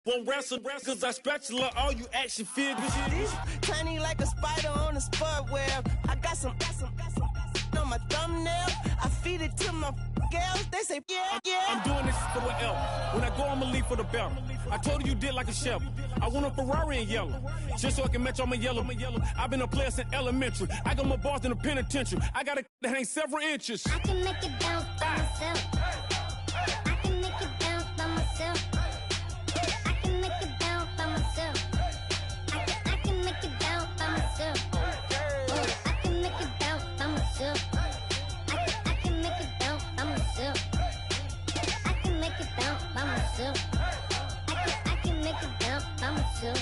Won't wrestle cause I spatula all you action figures. Tiny like a spider on a spud web. I got some on my thumbnail. I feed it to my girls. They say, yeah. I'm doing this for the L. When I go, I'ma leave for the belt. I told you did like a Chevy. I want a Ferrari in yellow. Just so I can match all my yellow. I've been a player since elementary. I got more bars than a penitentiary. I got a that ain't several inches. I can make it bounce by myself. I can make it bounce by myself. I can make it bounce by myself. I can make it bounce by myself. I can make it bounce by myself. I can make it bounce by myself. I can make it bounce by myself. I can make it bounce by myself.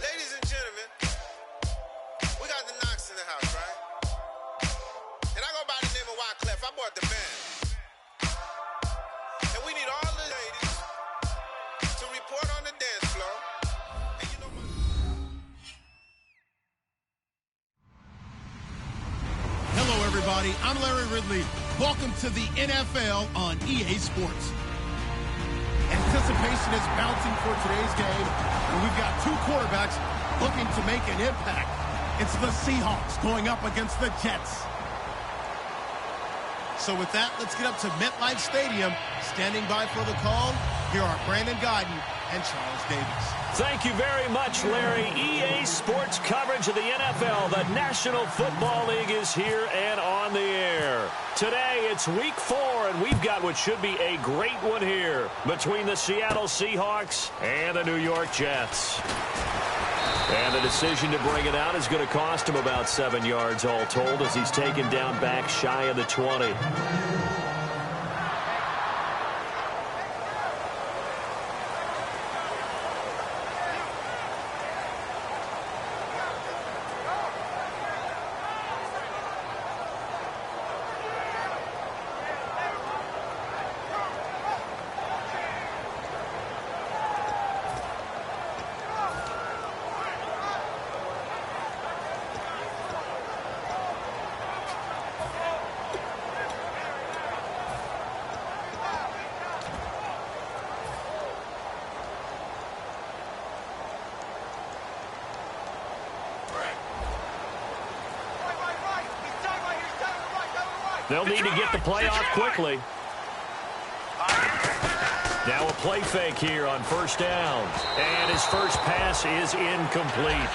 Ladies and gentlemen, we got the Knox in the house, right? And I go by the name of Wyclef. I bought the band. And we need all the ladies to report on the dance floor. And you know my... Hello, everybody. I'm Larry Ridley. Welcome to the NFL on EA Sports. Anticipation is bouncing for today's game, and we've got two quarterbacks looking to make an impact. It's the Seahawks going up against the Jets. So with that, let's get up to MetLife Stadium. Standing by for the call, here are Brandon Guyton and Charles Davis. Thank you very much, Larry. EA Sports coverage of the NFL. The National Football League is here and on the air. Today, it's Week 4, and we've got what should be a great one here between the Seattle Seahawks and the New York Jets. And the decision to bring it out is going to cost him about 7 yards all told as he's taken down back shy of the 20. They'll need to get the play off quickly. Now a play fake here on first down. And his first pass is incomplete.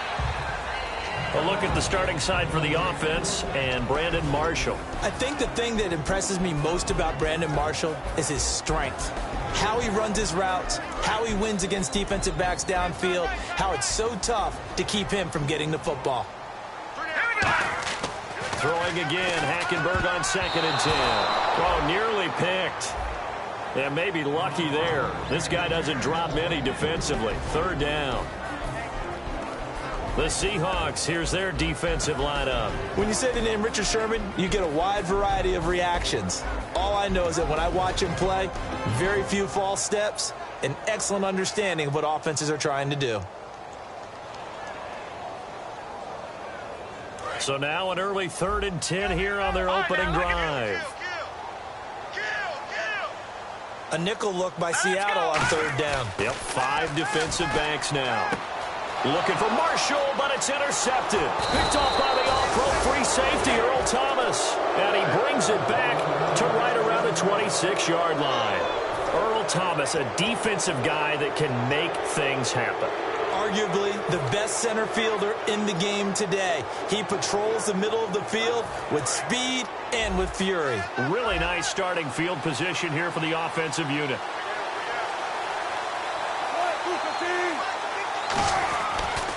A look at the starting side for the offense and Brandon Marshall. I think the thing that impresses me most about Brandon Marshall is his strength. How he runs his routes, how he wins against defensive backs downfield, how it's so tough to keep him from getting the football. Throwing again, Hackenberg on 2nd and 10. Oh, nearly picked. Yeah, maybe lucky there. This guy doesn't drop many defensively. 3rd down. The Seahawks, here's their defensive lineup. When you say the name Richard Sherman, you get a wide variety of reactions. All I know is that when I watch him play, very few false steps, an excellent understanding of what offenses are trying to do. So now an early 3rd and 10 here on their opening drive. A nickel look by Seattle on 3rd down. Yep, 5 defensive backs now. Looking for Marshall, but it's intercepted. Picked off by the all-pro free safety, Earl Thomas. And he brings it back to right around the 26-yard line. Earl Thomas, a defensive guy that can make things happen. Arguably the best center fielder in the game today. He patrols the middle of the field with speed and with fury. Really nice starting field position here for the offensive unit.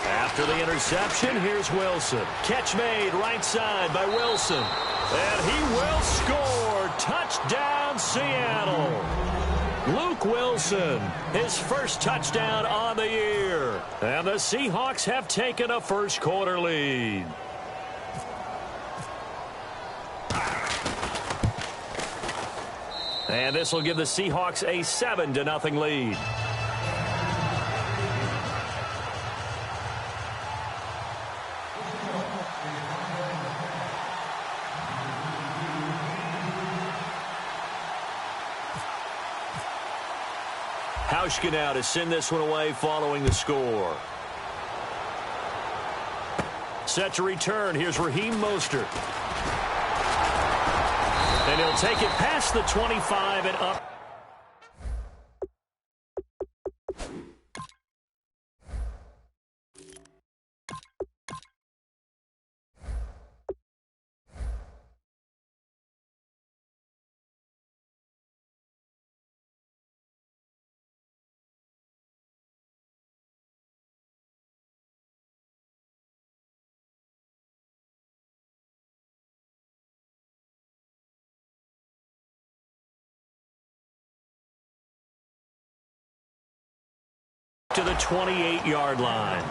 After the interception, here's Wilson. Catch made right side by Wilson. And he will score. Touchdown, Seattle. Luke Wilson, his first touchdown on the year. And the Seahawks have taken a first quarter lead. And this will give the Seahawks a 7-0 lead. Hauschka now to send this one away following the score. Set to return. Here's Raheem Mostert. And he'll take it past the 25 and up. To the 28-yard line.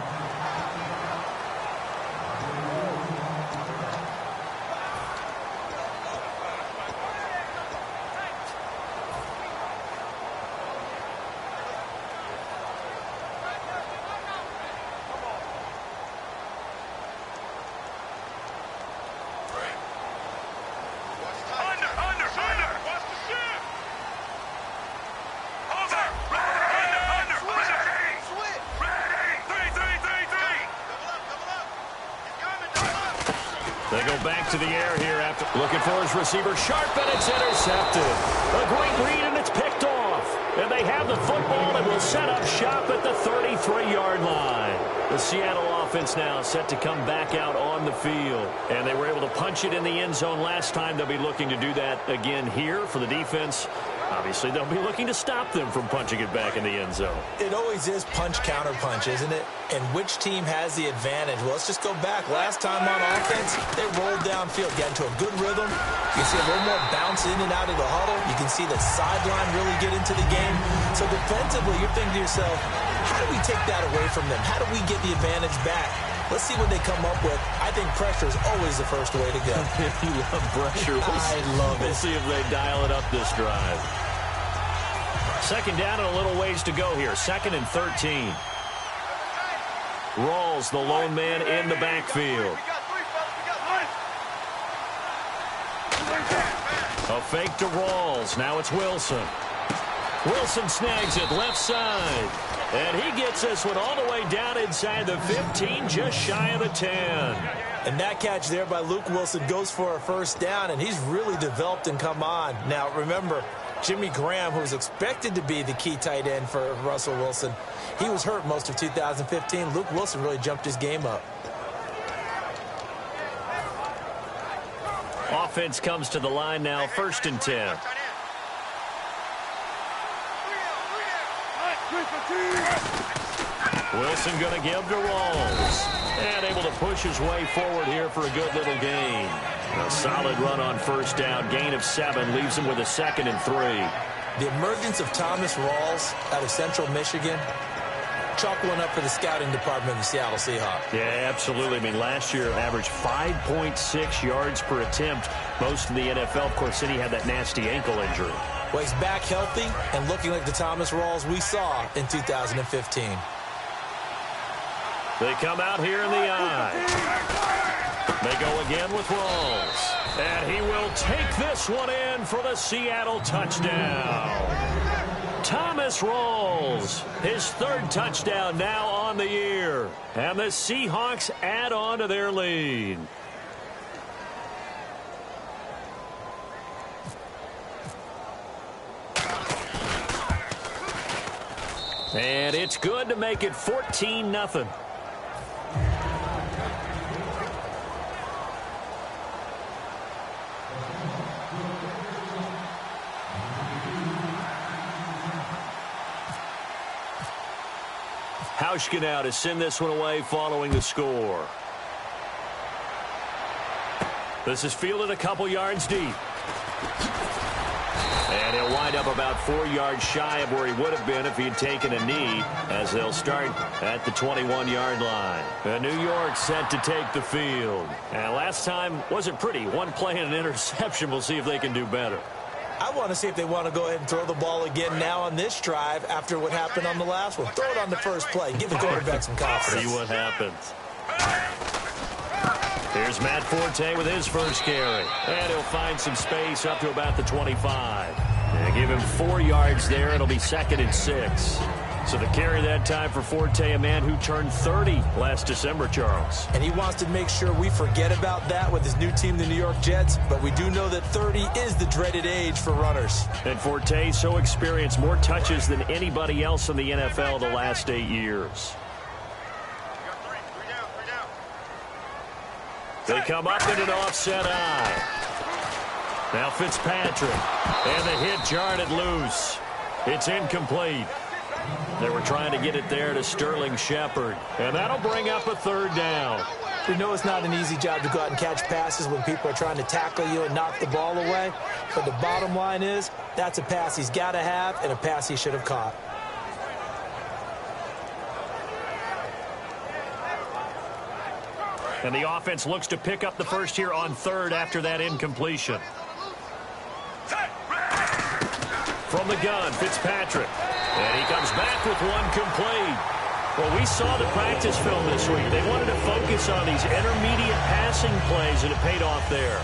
They go back to the air here after looking for his receiver. Sharp, and it's intercepted. A great read, and it's picked off. And they have the football and will set up shop at the 33-yard line. The Seattle offense now set to come back out on the field. And they were able to punch it in the end zone last time. They'll be looking to do that again here for the defense. Obviously, they'll be looking to stop them from punching it back in the end zone. It always is punch-counter-punch, isn't it? And which team has the advantage? Well, let's just go back. Last time on offense, they rolled downfield, got into a good rhythm. You can see a little more bounce in and out of the huddle. You can see the sideline really get into the game. So defensively, you're thinking to yourself, how do we take that away from them? How do we get the advantage back? Let's see what they come up with. I think pressure is always the first way to go. You love pressure. I love it. We'll see if they dial it up this drive. Second down and a little ways to go here. 2nd and 13. Rawls, the lone man in the backfield. A fake to Rawls. Now it's Wilson. Wilson snags it left side. And he gets this one all the way down inside the 15, just shy of the 10. And that catch there by Luke Wilson goes for a first down, and he's really developed and come on. Now, remember, Jimmy Graham, who was expected to be the key tight end for Russell Wilson, he was hurt most of 2015. Luke Wilson really jumped his game up. Offense comes to the line now, 1st and 10. Wilson going to give to Rawls. And able to push his way forward here for a good little gain. A solid run on first down. Gain of 7 leaves him with a 2nd and 3. The emergence of Thomas Rawls out of Central Michigan, chalk one up for the scouting department of the Seattle Seahawks. Yeah, absolutely. I mean, last year averaged 5.6 yards per attempt. Most in the NFL. Of course, City had that nasty ankle injury. Well, he's back healthy and looking like the Thomas Rawls we saw in 2015. They come out here in the eye. They go again with Rawls. And he will take this one in for the Seattle touchdown. Thomas Rawls, his 3rd touchdown now on the year. And the Seahawks add on to their lead. And it's good to make it 14-0. Hauschka now to send this one away following the score. This is fielded a couple yards deep. And he'll wind up about 4 yards shy of where he would have been if he had taken a knee, as they'll start at the 21-yard line. And New York set to take the field. And last time wasn't pretty. One play and an interception. We'll see if they can do better. I want to see if they want to go ahead and throw the ball again now on this drive after what happened on the last one. Throw it on the first play. Give the quarterback some confidence. See what happens. Here's Matt Forte with his first carry. And he'll find some space up to about the 25. And give him 4 yards there. It'll be 2nd and 6. So to carry that time for Forte, a man who turned 30 last December, Charles. And he wants to make sure we forget about that with his new team, the New York Jets. But we do know that 30 is the dreaded age for runners. And Forte so experienced, more touches than anybody else in the NFL the last 8 years. They come up in an offset eye. Now Fitzpatrick. And the hit jarred it loose. It's incomplete. They were trying to get it there to Sterling Shepard. And that'll bring up a 3rd down. We know it's not an easy job to go out and catch passes when people are trying to tackle you and knock the ball away. But the bottom line is, that's a pass he's got to have and a pass he should have caught. And the offense looks to pick up the first here on 3rd after that incompletion. From the gun, Fitzpatrick. And he comes back with one complete. Well, we saw the practice film this week. They wanted to focus on these intermediate passing plays, and it paid off there.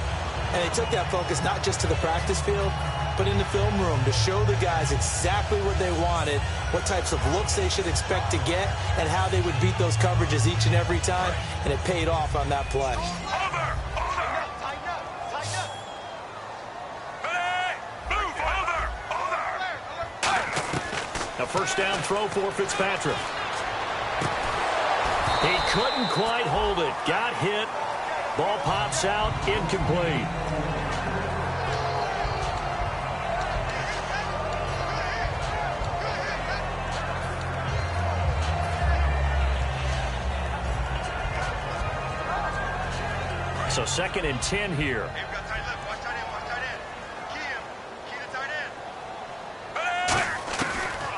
And they took that focus not just to the practice field, but in the film room to show the guys exactly what they wanted, what types of looks they should expect to get, and how they would beat those coverages each and every time, and it paid off on that play. A first down throw for Fitzpatrick. He couldn't quite hold it. Got hit. Ball pops out. Incomplete. So 2nd and 10 here.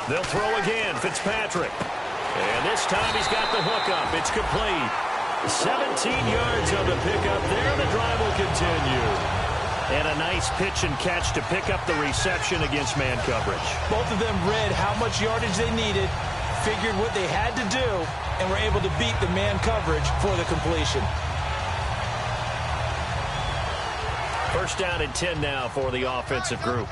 They'll throw again. Fitzpatrick. And this time he's got the hook up. It's complete. 17 yards on the pickup there. The drive will continue. And a nice pitch and catch to pick up the reception against man coverage. Both of them read how much yardage they needed, figured what they had to do, and were able to beat the man coverage for the completion. First down and 10 now for the offensive group.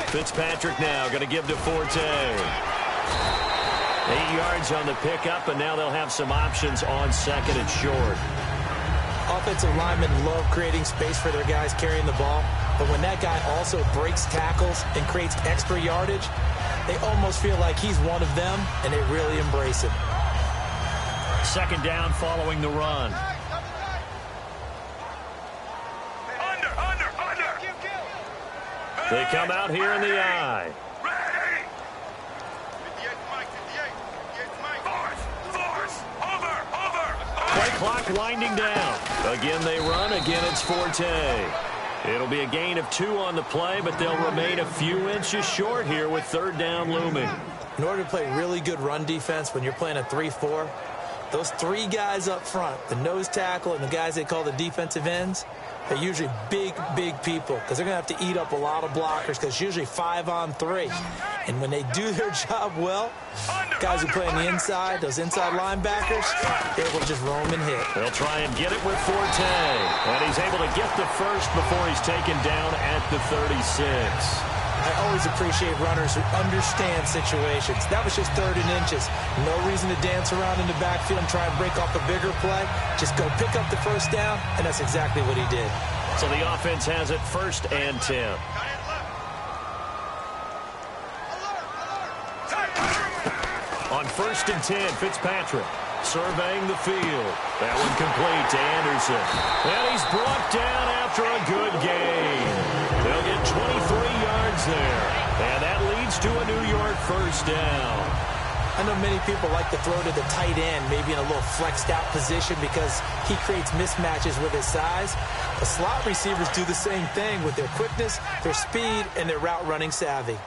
Fitzpatrick now going to give to Forte. 8 yards on the pickup, and now they'll have some options on 2nd and short. Offensive linemen love creating space for their guys carrying the ball, but when that guy also breaks tackles and creates extra yardage, they almost feel like he's one of them, and they really embrace him. 2nd down following the run. They come out here in the eye. Play clock winding down. Again they run. Again it's Forte. It'll be a gain of 2 on the play, but they'll remain a few inches short here with 3rd down looming. In order to play really good run defense when you're playing a 3-4, those 3 guys up front, the nose tackle and the guys they call the defensive ends, they're usually big people because they're going to have to eat up a lot of blockers because it's usually 5-on-3. And when they do their job well, guys who play on the inside, those inside linebackers, they will just roam and hit. They'll try and get it with Forte. And he's able to get the first before he's taken down at the 36. I always appreciate runners who understand situations. That was just 3rd and inches. No reason to dance around in the backfield and try and break off a bigger play. Just go pick up the first down, and that's exactly what he did. So the offense has it 1st and 10. On 1st and 10, Fitzpatrick surveying the field. That one complete to Anderson. And he's brought down after a good gain. They'll get 23 yards there. And that leads to a New York first down. I know many people like to throw to the tight end, maybe in a little flexed out position because he creates mismatches with his size. The slot receivers do the same thing with their quickness, their speed, and their route running savvy.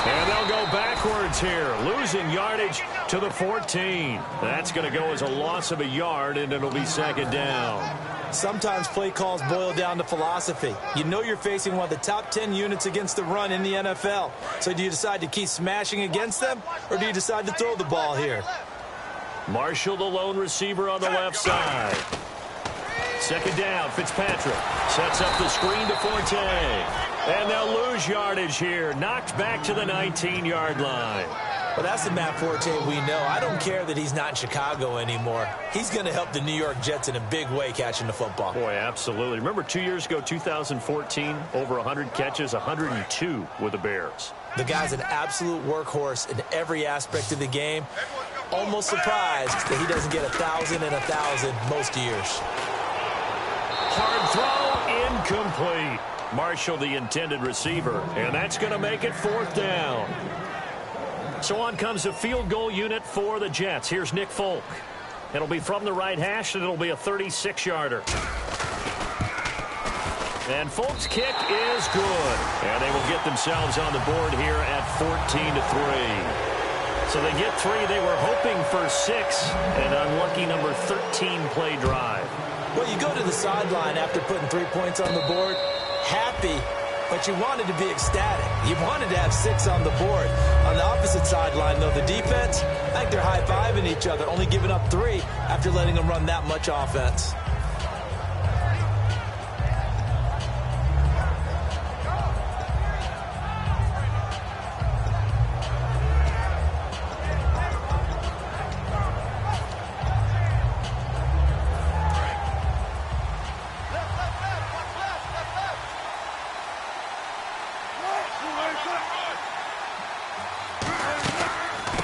And they'll go backwards here, losing yardage to the 14. That's going to go as a loss of a yard, and it'll be 2nd down. Sometimes play calls boil down to philosophy. You know you're facing one of the top 10 units against the run in the NFL. So do you decide to keep smashing against them, or do you decide to throw the ball here? Marshall, the lone receiver on the left side. Second down, Fitzpatrick sets up the screen to Forte. And they'll lose yardage here. Knocked back to the 19-yard line. Well, that's the Matt Forte we know. I don't care that he's not in Chicago anymore. He's going to help the New York Jets in a big way catching the football. Boy, absolutely. Remember 2 years ago, 2014, over 100 catches, 102 with the Bears. The guy's an absolute workhorse in every aspect of the game. Almost surprised that he doesn't get 1,000 and 1,000 most years. Hard throw, incomplete. Marshall, the intended receiver, and that's going to make it 4th down. So on comes a field goal unit for the Jets. Here's Nick Folk. It'll be from the right hash, and it'll be a 36-yarder. And Folk's kick is good. And they will get themselves on the board here at 14-3. So they get 3. They were hoping for 6. An unlucky number 13 play drive. Well, you go to the sideline after putting 3 points on the board, happy, but you wanted to be ecstatic. You wanted to have 6 on the board. On the opposite sideline, though, the defense, I think they're high-fiving each other, only giving up 3 after letting them run that much offense.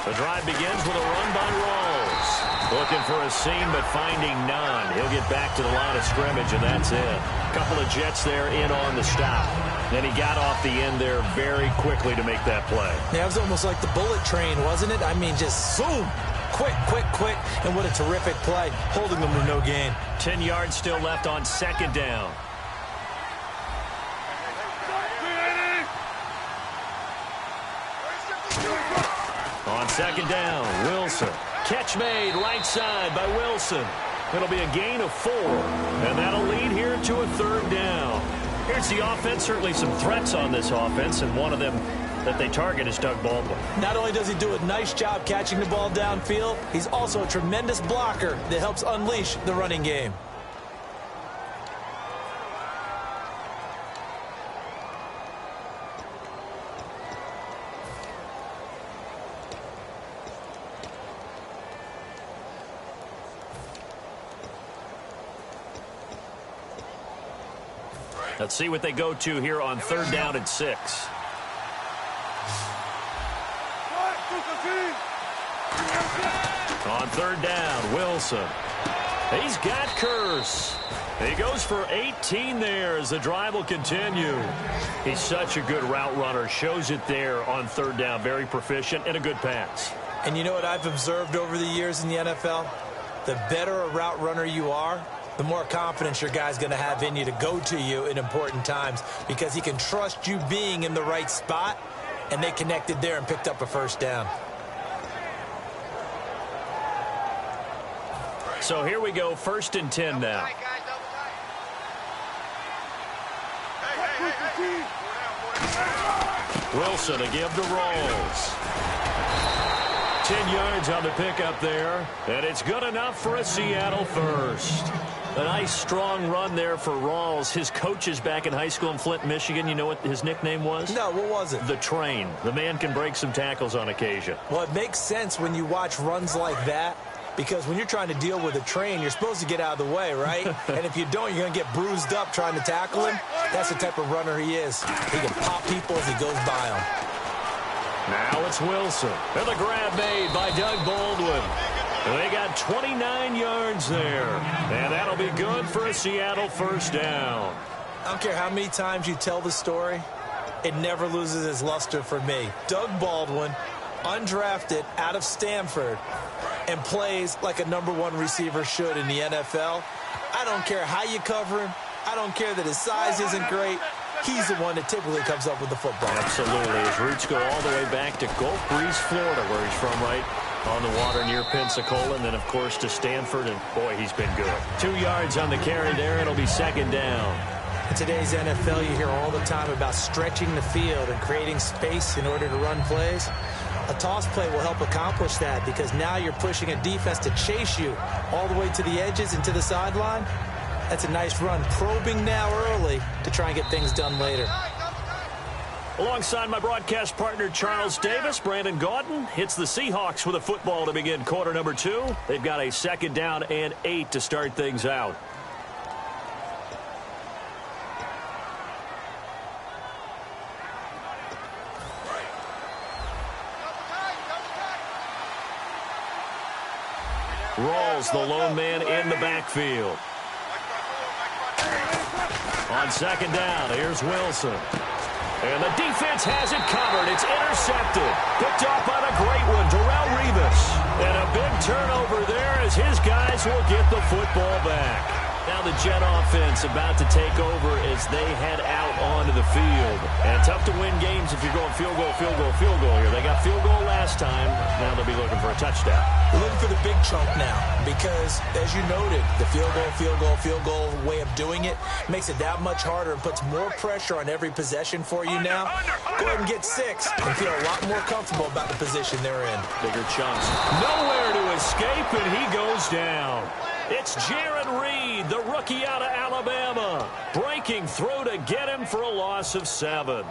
The drive begins with a run by Rawls. Looking for a seam, but finding none. He'll get back to the line of scrimmage, and that's it. A couple of Jets there in on the stop. Then he got off the end there very quickly to make that play. Yeah, it was almost like the bullet train, wasn't it? I mean, just zoom. Quick, quick, quick. And what a terrific play, holding them to no gain. 10 yards still left on 2nd down. On 2nd down, Wilson. Catch made right side by Wilson. It'll be a gain of 4, and that'll lead here to a 3rd down. Here's the offense. Certainly some threats on this offense, and one of them that they target is Doug Baldwin. Not only does he do a nice job catching the ball downfield, he's also a tremendous blocker that helps unleash the running game. Let's see what they go to here on 3rd down and 6. On 3rd down, Wilson. He's got Curse. He goes for 18 there as the drive will continue. He's such a good route runner. Shows it there on 3rd down. Very proficient and a good pass. And you know what I've observed over the years in the NFL? The better a route runner you are, the more confidence your guy's going to have in you to go to you in important times, because he can trust you being in the right spot, and they connected there and picked up a 1st down. So here we go, 1st and 10 now. Wilson to give to Rawls. 10 yards on the pickup there, and it's good enough for a Seattle 1st. A nice, strong run there for Rawls. His coaches back in high school in Flint, Michigan, you know what his nickname was? No, what was it? The Train. The man can break some tackles on occasion. Well, it makes sense when you watch runs like that, because when you're trying to deal with a train, you're supposed to get out of the way, right? And if you don't, you're going to get bruised up trying to tackle him. That's the type of runner he is. He can pop people as he goes by them. Now it's Wilson. And the grab made by Doug Baldwin. They got 29 yards there. And that'll be good for a Seattle 1st down. I don't care how many times you tell the story, it never loses its luster for me. Doug Baldwin, undrafted out of Stanford, and plays like a #1 receiver should in the NFL. I don't care how you cover him. I don't care that his size isn't great. He's the one that typically comes up with the football. Absolutely. His roots go all the way back to Gulf Breeze, Florida, where he's from, right? On the water near Pensacola, and then, of course, to Stanford, and, boy, he's been good. 2 yards on the carry there. It'll be second down. In today's NFL, you hear all the time about stretching the field and creating space in order to run plays. A toss play will help accomplish that because now you're pushing a defense to chase you all the way to the edges and to the sideline. That's a nice run. Probing now early to try and get things done later. Alongside my broadcast partner, Charles Davis, Brandon Gaudin hits the Seahawks with a football to begin quarter number 2. They've got a second down and 8 to start things out. Rawls, the lone man in the backfield. On second down, here's Wilson. And the defense has it covered. It's intercepted. Picked off by the great one, Darrelle Revis. And a big turnover there as his guys will get the football back. Now the Jet offense about to take over as they head out onto the field. And tough to win games if you're going field goal, field goal, field goal here. They got field goal last time. Now they'll be looking for a touchdown. We're looking for the big chunk now because, as you noted, the field goal way of doing it makes it that much harder and puts more pressure on every possession for you now. Go ahead and get 6 and feel a lot more comfortable about the position they're in. Bigger chunks. Nowhere to escape, and he goes down. It's Jared Reed, the rookie out of Alabama, breaking through to get him for a loss of 7.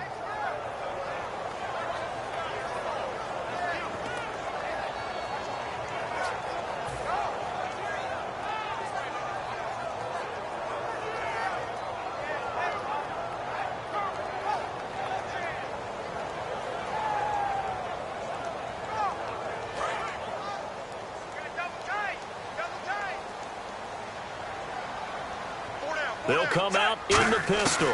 They'll come out in the pistol.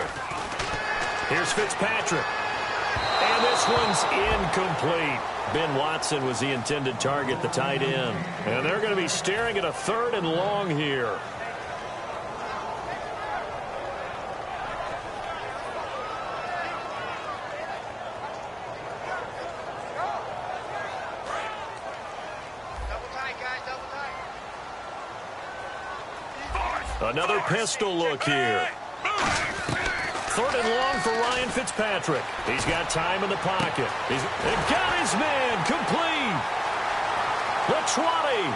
Here's Fitzpatrick. And this one's incomplete. Ben Watson was the intended target, the tight end. And they're going to be staring at a 3rd and long here. Another pistol look here. 3rd and long for Ryan Fitzpatrick. He's got time in the pocket. He's got his man complete. The 20,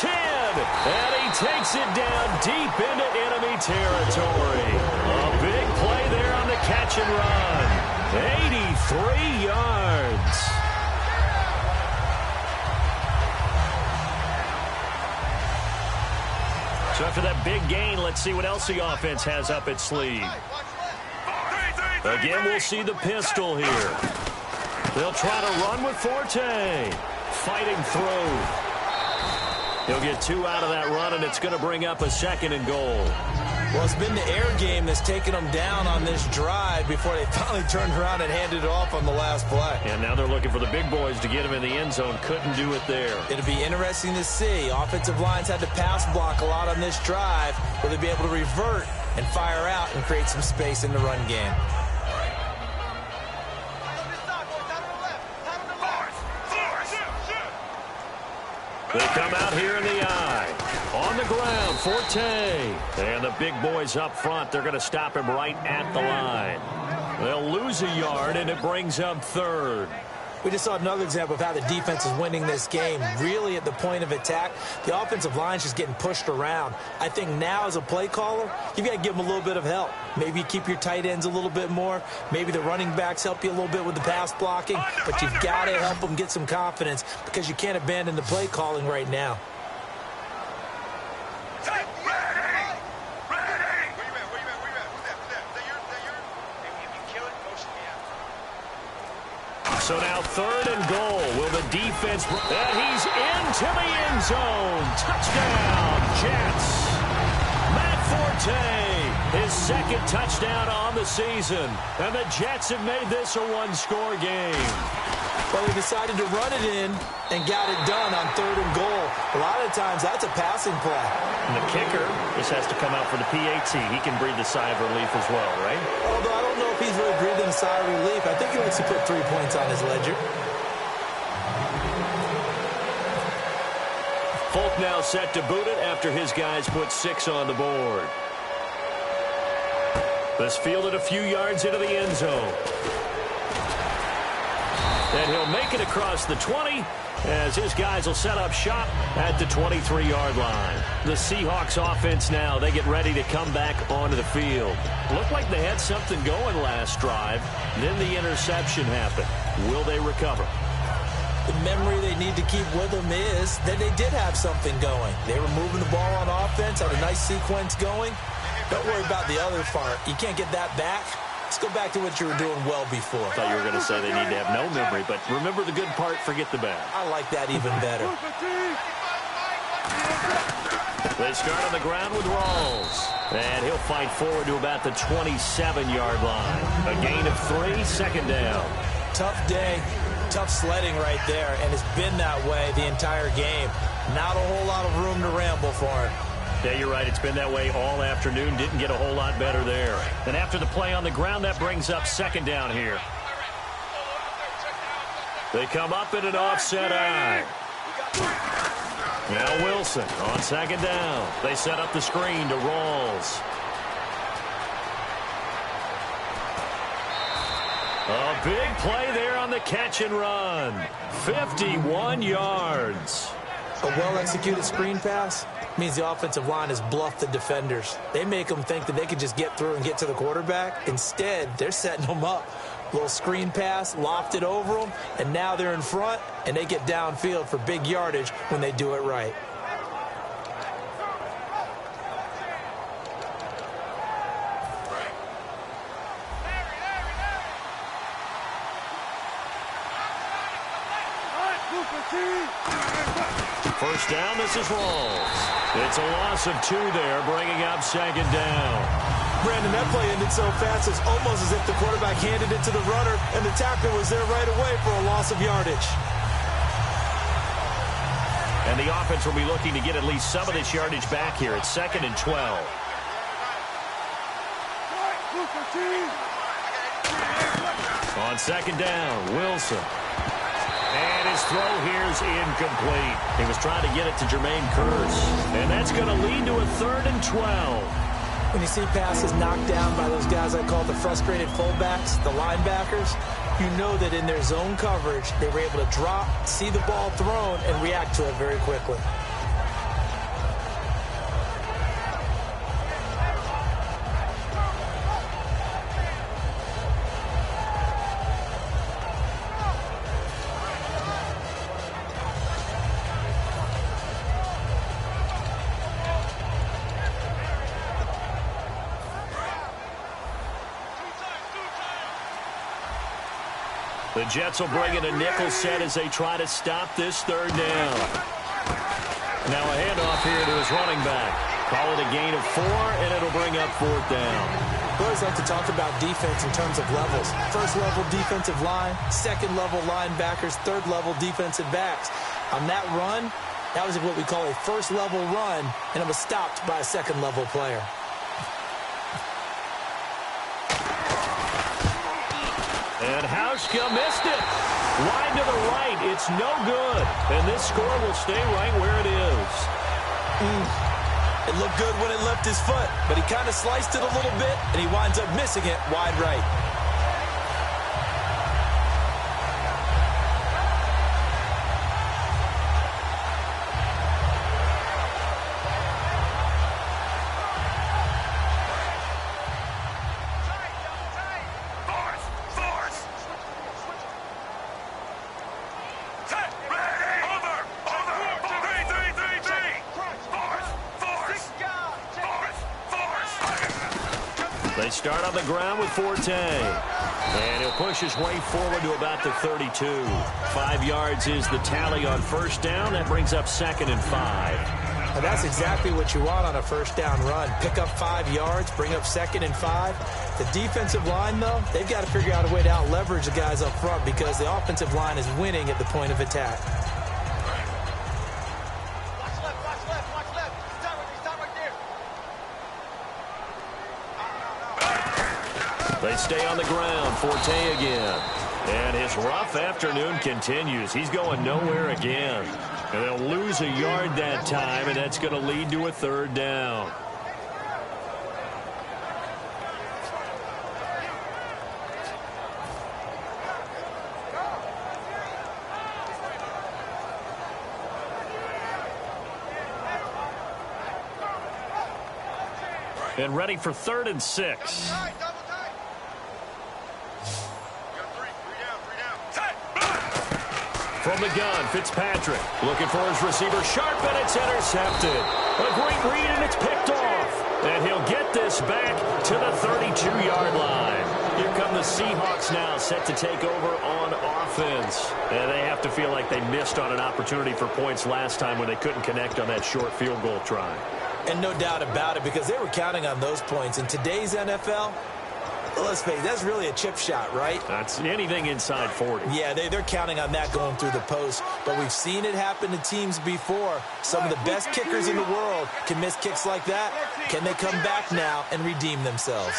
10, and he takes it down deep into enemy territory. A big play there on the catch and run. 83 yards. So after that big gain, let's see what else the offense has up its sleeve. Again, we'll see the pistol here. They'll try to run with Forte. Fighting through. He'll get 2 out of that run, and it's going to bring up a 2nd and goal. Well, it's been the air game that's taken them down on this drive before they finally turned around and handed it off on the last play. And now they're looking for the big boys to get him in the end zone. Couldn't do it there. It'll be interesting to see. Offensive lines had to pass block a lot on this drive. Will they be able to revert and fire out and create some space in the run game? They come out here in the eye. On the ground, Forte. And the big boys up front, they're going to stop him right at the line. They'll lose a yard, and it brings up 3rd. We just saw another example of how the defense is winning this game. Really at the point of attack, the offensive line is just getting pushed around. I think now as a play caller, you've got to give them a little bit of help. Maybe you keep your tight ends a little bit more. Maybe the running backs help you a little bit with the pass blocking. But you've got to help them get some confidence because you can't abandon the play calling right now. So now 3rd and goal. Will the defense... And he's into the end zone. Touchdown, Jets. Matt Forte, his 2nd touchdown on the season. And the Jets have made this a 1-score game. Well, they decided to run it in and got it done on 3rd and goal. A lot of times, that's a passing play. And the kicker just has to come out for the PAT. He can breathe a sigh of relief as well, right? Although I don't know if he's really breathing a sigh of relief. I think he likes to put 3 points on his ledger. Folk now set to boot it after his guys put 6 on the board. This fielded a few yards into the end zone. And he'll make it across the 20 as his guys will set up shop at the 23-yard line. The Seahawks offense now, they get ready to come back onto the field. Looked like they had something going last drive. Then the interception happened. Will they recover? The memory they need to keep with them is that they did have something going. They were moving the ball on offense, had a nice sequence going. Don't worry about the other part. You can't get that back. Let's go back to what you were doing well before. I thought you were going to say they need to have no memory, but remember the good part, forget the bad. I like that even better. They start on the ground with Rawls. And he'll fight forward to about the 27-yard line. A gain of 3, second down. Tough day, tough sledding right there, and it's been that way the entire game. Not a whole lot of room to ramble for him. Yeah, you're right. It's been that way all afternoon. Didn't get a whole lot better there. And after the play on the ground, that brings up second down here. They come up in an offset eye. Now Wilson on second down. They set up the screen to Rawls. A big play there on the catch and run. 51 yards. A well-executed screen pass means the offensive line has bluffed the defenders. They make them think that they could just get through and get to the quarterback. Instead, they're setting them up. Little screen pass, lofted over them, and now they're in front, and they get downfield for big yardage when they do it right. First down, this is Rawls. It's a loss of 2 there, bringing up second down. Brandon, that play ended so fast, it's almost as if the quarterback handed it to the runner, and the tackler was there right away for a loss of yardage. And the offense will be looking to get at least some of this yardage back here. It's 2nd and 12. On second down, Wilson. And his throw here is incomplete. He was trying to get it to Jermaine Kearse. And that's going to lead to a 3rd and 12. When you see passes knocked down by those guys I call the frustrated fullbacks, the linebackers, you know that in their zone coverage, they were able to drop, see the ball thrown, and react to it very quickly. The Jets will bring in a nickel set as they try to stop this 3rd down. Now a handoff here to his running back. Call it a gain of 4, and it'll bring up 4th down. We always like to talk about defense in terms of levels. First-level defensive line, second-level linebackers, third-level defensive backs. On that run, that was what we call a first-level run, and it was stopped by a second-level player. And Hauschka missed it. Wide to the right. It's no good. And this score will stay right where it is. It looked good when it left his foot, but he kind of sliced it a little bit, and he winds up missing it wide right. They start on the ground with Forte. And he'll push his way forward to about the 32. 5 yards is the tally on first down. That brings up 2nd and 5. And that's exactly what you want on a first down run. Pick up 5 yards, bring up 2nd and 5. The defensive line, though, they've got to figure out a way to out-leverage the guys up front because the offensive line is winning at the point of attack. They stay on the ground. Forte again. And his rough afternoon continues. He's going nowhere again. And they'll lose a yard that time, and that's going to lead to a third down. And ready for 3rd and 6. From the gun, Fitzpatrick looking for his receiver. Sharp, and it's intercepted. A great read, and it's picked off. And he'll get this back to the 32-yard line. Here come the Seahawks now, set to take over on offense. And they have to feel like they missed on an opportunity for points last time when they couldn't connect on that short field goal try. And no doubt about it, because they were counting on those points. In today's NFL, let's face it, that's really a chip shot, right? That's anything inside 40. Yeah, they're counting on that going through the post. But we've seen it happen to teams before. Some of the best kickers in the world can miss kicks like that. Can they come back now and redeem themselves?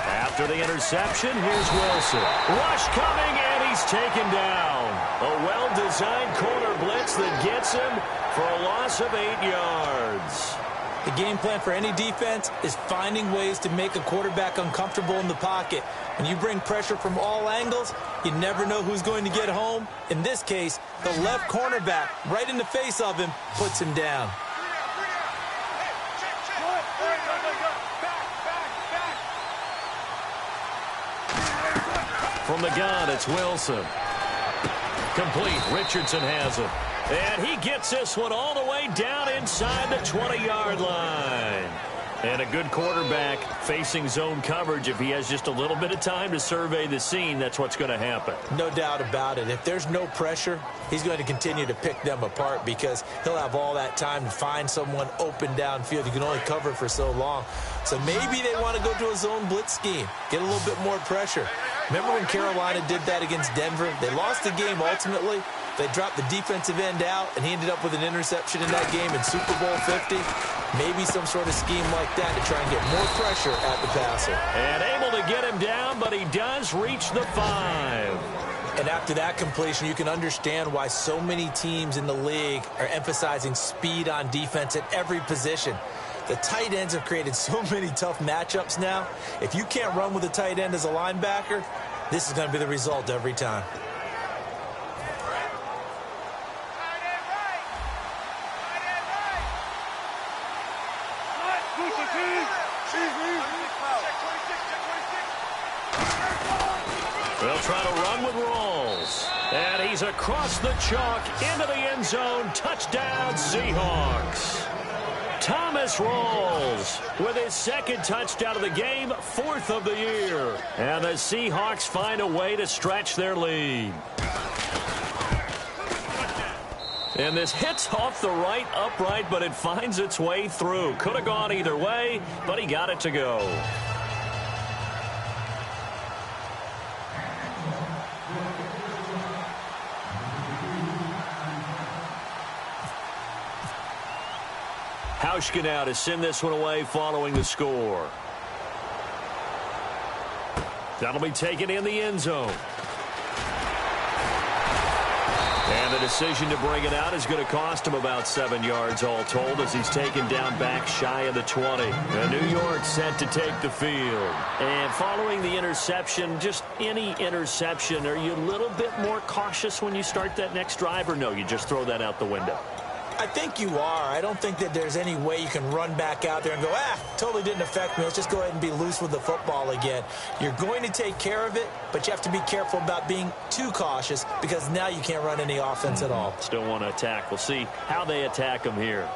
After the interception, here's Wilson. Rush coming, and he's taken down. A well-designed corner blitz that gets him for a loss of 8 yards. The game plan for any defense is finding ways to make a quarterback uncomfortable in the pocket. When you bring pressure from all angles, you never know who's going to get home. In this case, the left cornerback, right in the face of him, puts him down. From the gun, it's Wilson. Complete. Richardson has it. And he gets this one all the way down inside the 20-yard line. And a good quarterback facing zone coverage. If he has just a little bit of time to survey the scene, that's what's going to happen. No doubt about it. If there's no pressure, he's going to continue to pick them apart because he'll have all that time to find someone open downfield. You can only cover for so long. So maybe they want to go to a zone blitz scheme, get a little bit more pressure. Remember when Carolina did that against Denver? They lost the game ultimately. They dropped the defensive end out, and he ended up with an interception in that game in Super Bowl 50. Maybe some sort of scheme like that to try and get more pressure at the passer. And able to get him down, but he does reach the 5. And after that completion, you can understand why so many teams in the league are emphasizing speed on defense at every position. The tight ends have created so many tough matchups now. If you can't run with a tight end as a linebacker, this is going to be the result every time. They'll try to run with Rawls. And he's across the chalk into the end zone. Touchdown, Seahawks. Thomas Rawls with his 2nd touchdown of the game, 4th of the year. And the Seahawks find a way to stretch their lead. And this hits off the right upright, but it finds its way through. Could have gone either way, but he got it to go. Hauschka now to send this one away following the score. That'll be taken in the end zone. And the decision to bring it out is going to cost him about 7 yards all told as he's taken down back shy of the 20. And New York set to take the field. And following the interception, just any interception, are you a little bit more cautious when you start that next drive, or no, you just throw that out the window? I think you are. I don't think that there's any way you can run back out there and go, totally didn't affect me. Let's just go ahead and be loose with the football again. You're going to take care of it, but you have to be careful about being too cautious because now you can't run any offense at all. Still want to attack. We'll see how they attack him here.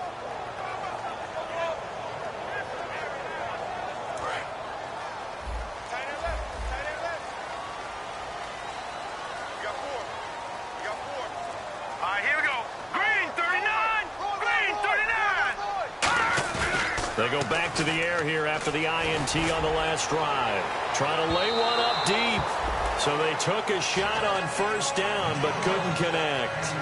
They go back to the air here after the INT on the last drive. Trying to lay one up deep. So they took a shot on 1st down but couldn't connect.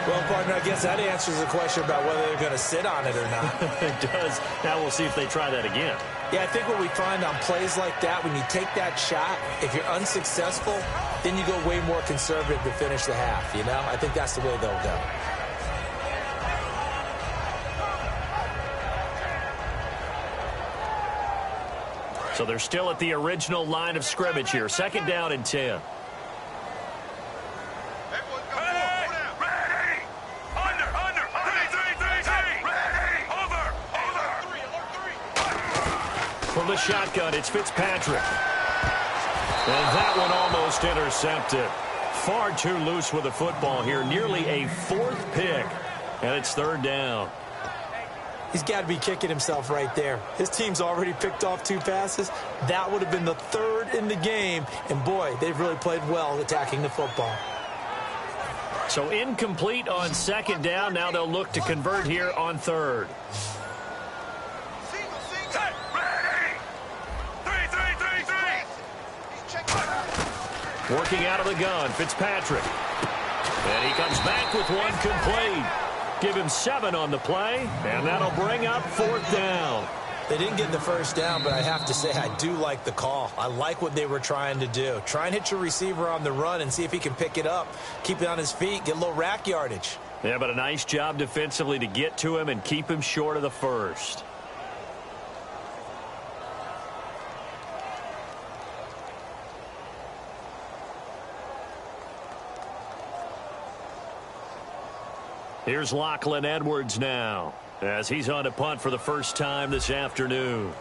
Well, partner, I guess that answers the question about whether they're going to sit on it or not. It does. Now we'll see if they try that again. Yeah, I think what we find on plays like that, when you take that shot, if you're unsuccessful, then you go way more conservative to finish the half, you know? I think that's the way they'll go. So they're still at the original line of scrimmage here. 2nd down and 10. From the shotgun, it's Fitzpatrick. And that one almost intercepted. Far too loose with the football here. Nearly a 4th pick. And it's 3rd down. He's got to be kicking himself right there. His team's already picked off 2 passes. That would have been the 3rd in the game. And, boy, they've really played well attacking the football. So incomplete on 2nd down. Now they'll look to convert here on 3rd. Working out of the gun, Fitzpatrick. And he comes back with one complete. Give him 7 on the play, and that'll bring up 4th down. They didn't get the 1st down, but I have to say I do like the call. I like what they were trying to do. Try and hit your receiver on the run and see if he can pick it up. Keep it on his feet, get a little rack yardage. Yeah, but a nice job defensively to get to him and keep him short of the 1st. Here's Lachlan Edwards now, as he's on to punt for the first time this afternoon.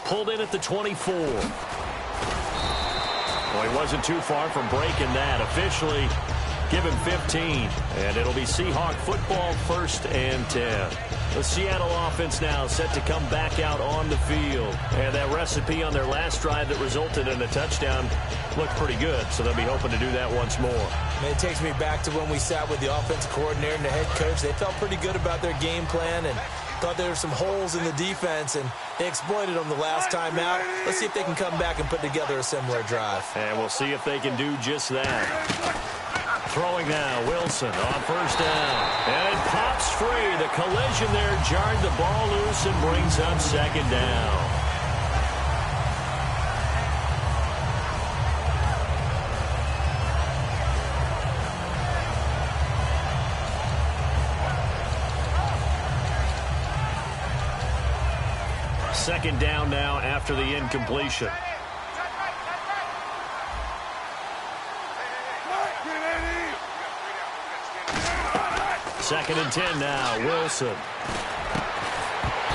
Pulled in at the 24. Well, he wasn't too far from breaking that. Officially, give him 15. And it'll be Seahawk football, 1st and 10. The Seattle offense now set to come back out on the field. And that recipe on their last drive that resulted in a touchdown looked pretty good, so they'll be hoping to do that once more. And it takes me back to when we sat with the offensive coordinator and the head coach. They felt pretty good about their game plan and thought there were some holes in the defense, and they exploited them the last time out. Let's see if they can come back and put together a similar drive. And we'll see if they can do just that. Throwing now, Wilson on 1st down. And it pops free. The collision there jarred the ball loose and brings up 2nd down. Second down now after the incompletion. Second and 10 now, Wilson.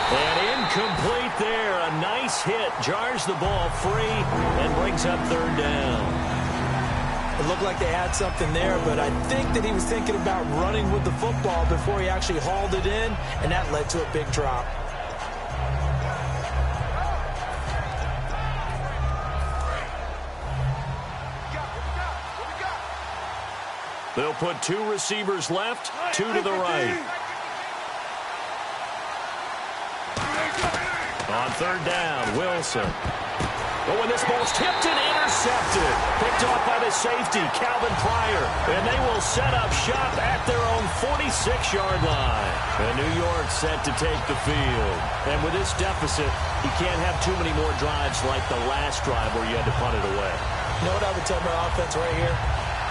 And incomplete there. A nice hit. Jars the ball free and brings up 3rd down. It looked like they had something there, but I think that he was thinking about running with the football before he actually hauled it in, and that led to a big drop. They'll put 2 receivers left, 2 to the right. On 3rd down, Wilson. But when this ball's tipped and intercepted, picked off by the safety, Calvin Pryor, and they will set up shop at their own 46-yard line. And New York set to take the field. And with this deficit, you can't have too many more drives like the last drive where you had to punt it away. You know what I would tell my offense right here?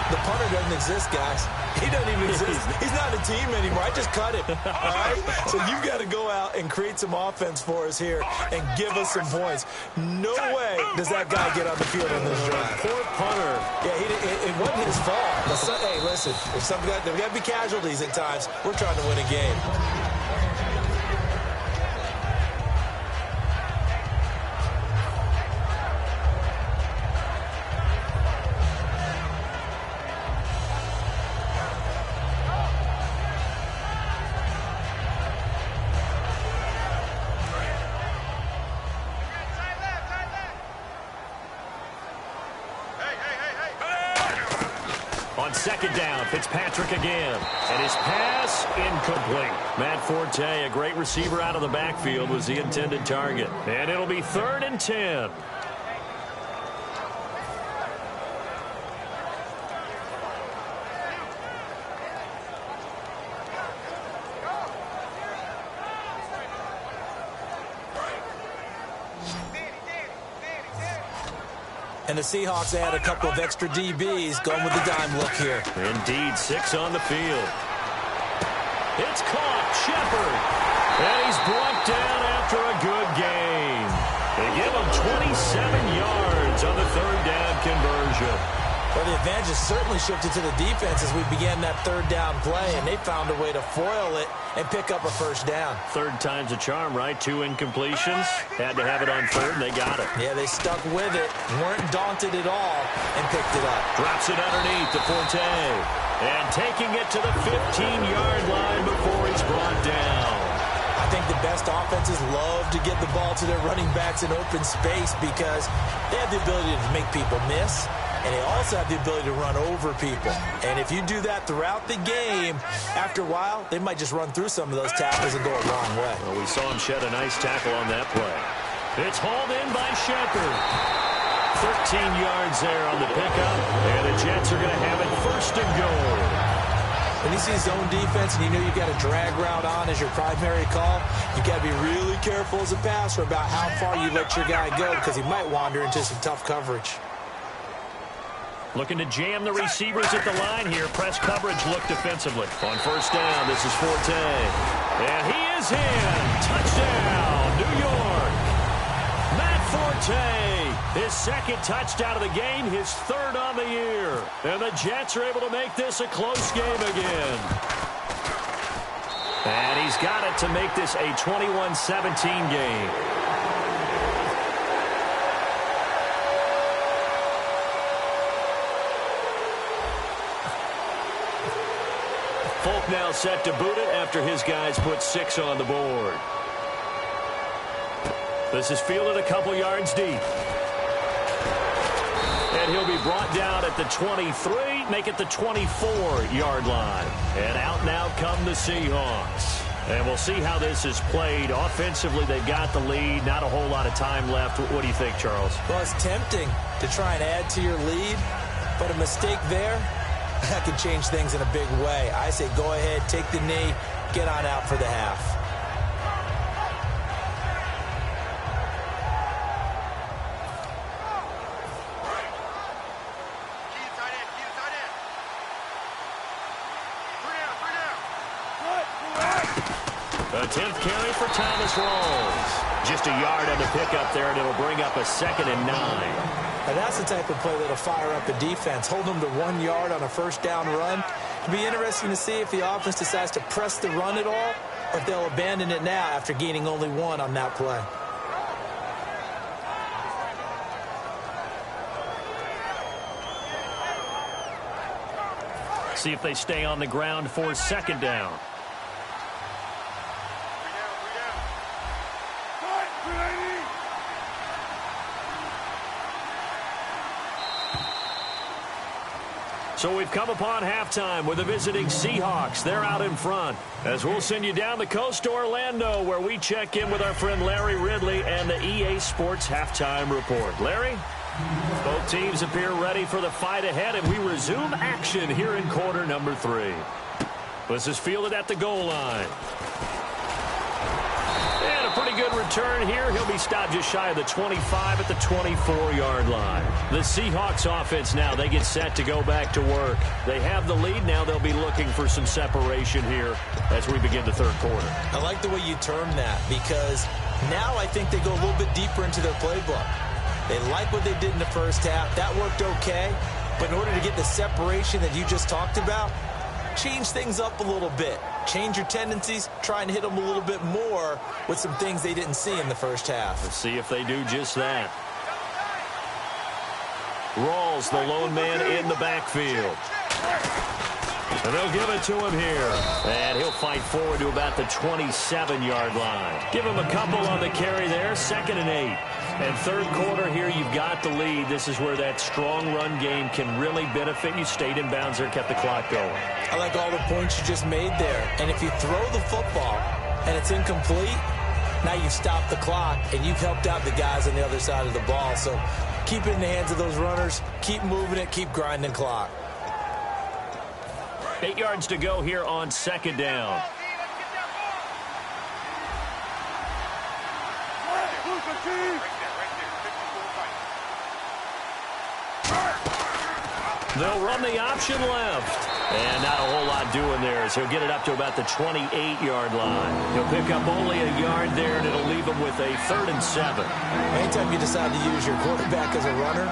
The punter doesn't exist, guys. He doesn't even exist. He's not a team anymore. I just cut him. All right? So you've got to go out and create some offense for us here and give us some points. No way does that guy get on the field on this drive. Poor punter. Yeah, it wasn't his fault. Hey, listen, if there got to be casualties at times. We're trying to win a game. On second down, Fitzpatrick again. And his pass incomplete. Matt Forte, a great receiver out of the backfield, was the intended target. And it'll be 3rd and 10. And the Seahawks add a couple of extra DBs going with the dime look here. Indeed, 6 on the field. It's caught. Shepard. And he's brought down after a good gain. They give him 27 yards on the 3rd down conversion. Well, the advantage has certainly shifted to the defense as we began that 3rd down play, and they found a way to foil it and pick up a 1st down. 3rd time's a charm, right? 2 incompletions. Had to have it on 3rd, and they got it. Yeah, they stuck with it, weren't daunted at all, and picked it up. Drops it underneath to Forte. And taking it to the 15-yard line before he's brought down. I think the best offenses love to get the ball to their running backs in open space because they have the ability to make people miss. And they also have the ability to run over people. And if you do that throughout the game, after a while, they might just run through some of those tackles and go a long way. Well, we saw him shed a nice tackle on that play. It's hauled in by Shepard. 13 yards there on the pickup. And the Jets are going to have it 1st and goal. When you see zone defense and you know you've got a drag route on as your primary call, you've got to be really careful as a passer about how far you let your guy go because he might wander into some tough coverage. Looking to jam the receivers at the line here. Press coverage look defensively. On 1st down, this is Forte. And he is in. Touchdown, New York. Matt Forte, his 2nd touchdown of the game, his 3rd on the year. And the Jets are able to make this a close game again. And he's got it to make this a 21-17 game. Folk now set to boot it after his guys put 6 on the board. This is fielded a couple yards deep. And he'll be brought down at the 23, make it the 24-yard line. And out now come the Seahawks. And we'll see how this is played. Offensively, they've got the lead. Not a whole lot of time left. What do you think, Charles? Well, it's tempting to try and add to your lead, but a mistake there, that could change things in a big way. I say go ahead, take the knee, get on out for the half. A 10th carry for Thomas Rawls. Just a yard on the pickup there, and it'll bring up a 2nd and 9. Now that's the type of play that'll fire up a defense. Hold them to 1 yard on a 1st down run. It'll be interesting to see if the offense decides to press the run at all, or if they'll abandon it now after gaining only 1 on that play. See if they stay on the ground for 2nd down. So we've come upon halftime with the visiting Seahawks. They're out in front. As we'll send you down the coast to Orlando, where we check in with our friend Larry Ridley and the EA Sports Halftime Report. Larry? Both teams appear ready for the fight ahead, and we resume action here in quarter number 3. This is fielded at the goal line. And a pretty good return here. He'll be stopped just shy of the 25 at the 24-yard line. The Seahawks offense now, they get set to go back to work. They have the lead now. They'll be looking for some separation here as we begin the 3rd quarter. I like the way you term that because now I think they go a little bit deeper into their playbook. They like what they did in the 1st half. That worked okay. But in order to get the separation that you just talked about, change things up a little bit. Change your tendencies. Try and hit them a little bit more with some things they didn't see in the 1st half. Let's see if they do just that. Rawls, the lone man in the backfield. And they'll give it to him here. And he'll fight forward to about the 27-yard line. Give him a couple on the carry there. 2nd and 8. And third quarter here, you've got the lead. This is where that strong run game can really benefit you. Stayed in bounds there, kept the clock going. I like all the points you just made there. And if you throw the football and it's incomplete, now you've stopped the clock and you've helped out the guys on the other side of the ball. So keep it in the hands of those runners. Keep moving it. Keep grinding clock. 8 yards to go here on second down. They'll run the option left. And not a whole lot doing there as he'll get it up to about the 28-yard line. He'll pick up only a yard there, and it'll leave him with a 3rd and 7. Anytime you decide to use your quarterback as a runner,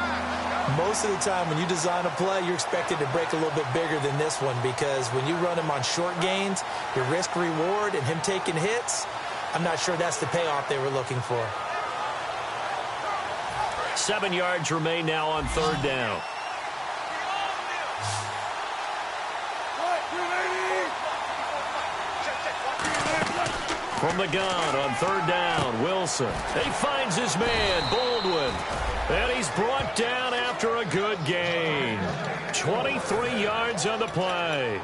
most of the time when you design a play, you're expected to break a little bit bigger than this one, because when you run him on short gains, your risk-reward and him taking hits, I'm not sure that's the payoff they were looking for. 7 yards remain now on 3rd down. From the gun on 3rd down, Wilson. He finds his man, Baldwin. And he's brought down after a good gain. 23 yards on the play.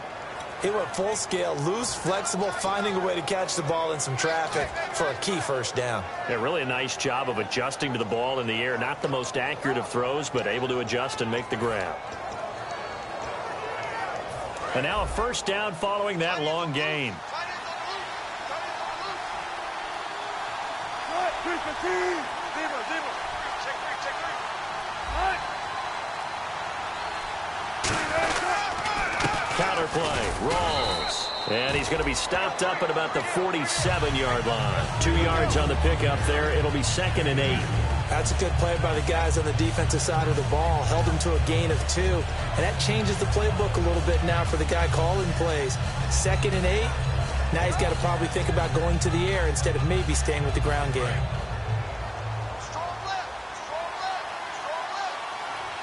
It went full scale, loose, flexible, finding a way to catch the ball in some traffic for a key first down. Yeah, really a nice job of adjusting to the ball in the air. Not the most accurate of throws, but able to adjust and make the grab. And now a first down following that long gain. Counter play, Rawls. And he's going to be stopped up at about the 47-yard line. 2 yards on the pickup there. It'll be 2nd and 8. That's a good play by the guys on the defensive side of the ball. Held him to a gain of 2. And that changes the playbook a little bit now for the guy calling plays. 2nd and 8. Now he's got to probably think about going to the air instead of maybe staying with the ground game.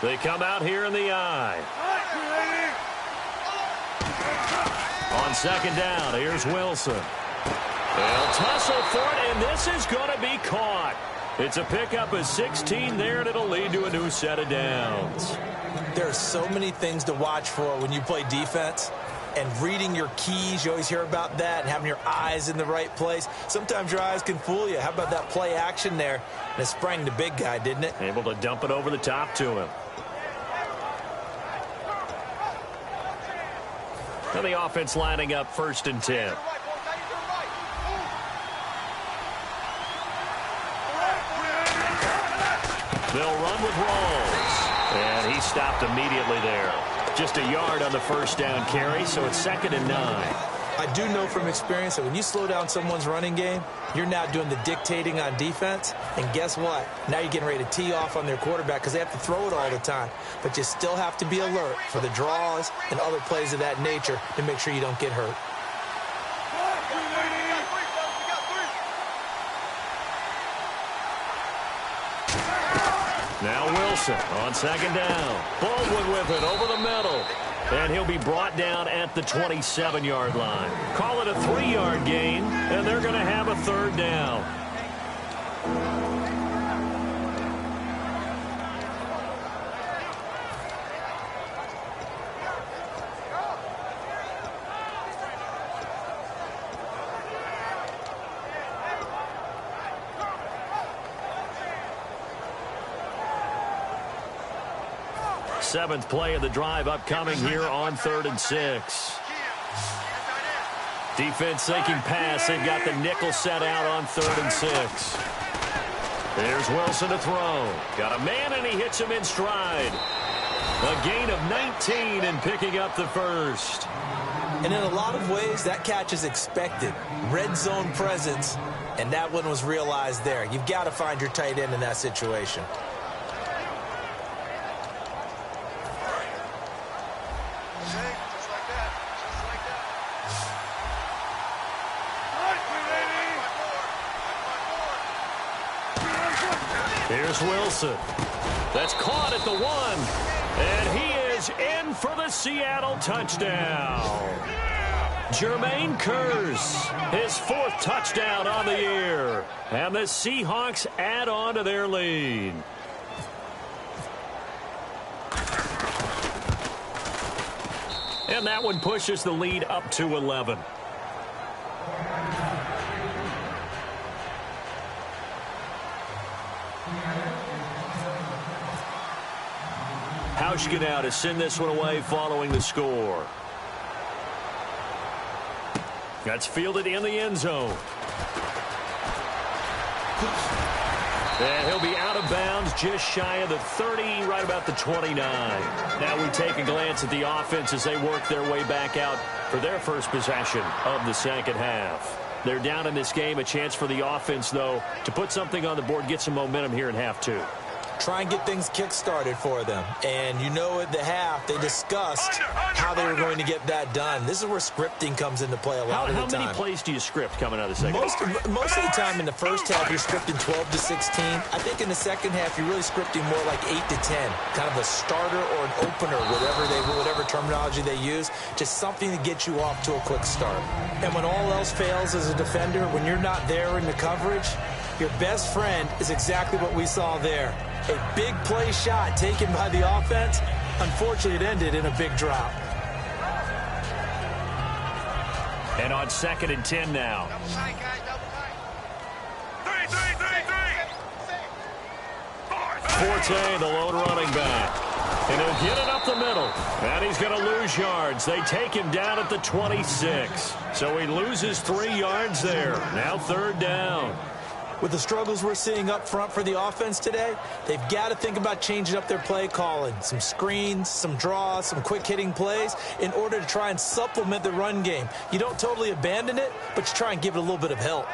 They come out here in the eye. On 2nd down, here's Wilson. They'll tussle for it, and this is going to be caught. It's a pickup of 16 there, and it'll lead to a new set of downs. There are so many things to watch for when you play defense. And reading your keys, you always hear about that, and having your eyes in the right place. Sometimes your eyes can fool you. How about that play action there? And it sprang the big guy, didn't it? Able to dump it over the top to him. And the offense lining up 1st and 10. They'll run with Rawls. And he stopped immediately there. Just a yard on the first down carry, so it's 2nd and 9. I do know from experience that when you slow down someone's running game, you're now doing the dictating on defense. And guess what? Now you're getting ready to tee off on their quarterback because they have to throw it all the time. But you still have to be alert for the draws and other plays of that nature to make sure you don't get hurt. Now Wilson on 2nd down. Baldwin with it over the middle. And he'll be brought down at the 27-yard line. Call it a 3-yard gain, and they're going to have a 3rd down. Seventh play of the drive upcoming here on 3rd and 6. Defense thinking pass. They've got the nickel set out on 3rd and 6. There's Wilson to throw. Got a man, and he hits him in stride. A gain of 19 and picking up the first. And in a lot of ways, that catch is expected. Red zone presence, and that one was realized there. You've got to find your tight end in that situation. Here's Wilson. That's caught at the 1. And he is in for the Seattle touchdown. Jermaine Kearse, his 4th touchdown on the year. And the Seahawks add on to their lead. And that one pushes the lead up to 11. Hauschka now to send this one away following the score. That's fielded in the end zone. And he'll be out of bounds just shy of the 30, right about the 29. Now we take a glance at the offense as they work their way back out for their first possession of the second half. They're down in this game. A chance for the offense, though, to put something on the board, get some momentum here in half 2. Try and get things kick-started for them. And you know at the half, they discussed how they were going to get that done. This is where scripting comes into play a lot of the time. How many plays do you script coming out of the second half? Most of the time in the first half, you're scripting 12 to 16. I think in the second half, you're really scripting more like 8 to 10. Kind of a starter or an opener, whatever terminology they use. Just something to get you off to a quick start. And when all else fails as a defender, when you're not there in the coverage, your best friend is exactly what we saw there. A big play shot taken by the offense. Unfortunately, it ended in a big drop. And on 2nd and 10 now. Forte, the lone running back. And he'll get it up the middle. And he's going to lose yards. They take him down at the 26. So he loses 3 yards there. Now 3rd down. With the struggles we're seeing up front for the offense today, they've got to think about changing up their play calling. Some screens, some draws, some quick-hitting plays in order to try and supplement the run game. You don't totally abandon it, but you try and give it a little bit of help.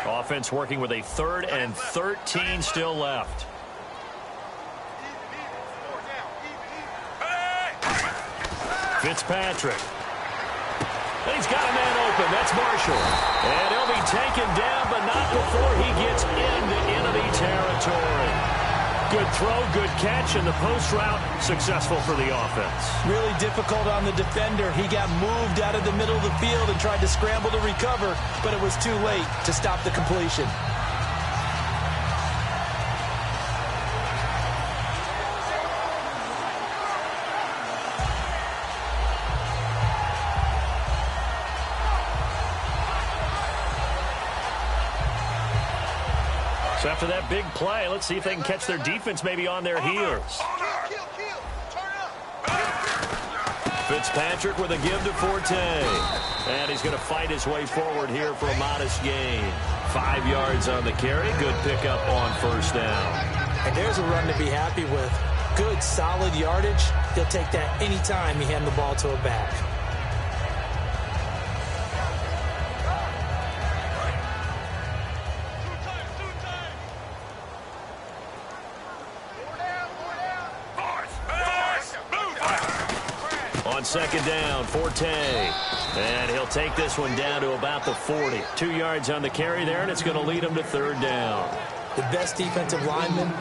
Offense working with a 3rd and 13 still left. Fitzpatrick. And he's got a man open. That's Marshall. And he'll be taken down, but not before he gets into enemy territory. Good throw, good catch, and the post route successful for the offense. Really difficult on the defender. He got moved out of the middle of the field and tried to scramble to recover, but it was too late to stop the completion. So after that big play, let's see if they can catch their defense maybe on their heels. Fitzpatrick with a give to Forte. And he's going to fight his way forward here for a modest gain. 5 yards on the carry. Good pickup on 1st down. And there's a run to be happy with. Good, solid yardage. He'll take that anytime you hand the ball to a back. On 2nd down, Forte. And he'll take this one down to about the 40. 2 yards on the carry there, and it's going to lead him to 3rd down. The best defensive linemen,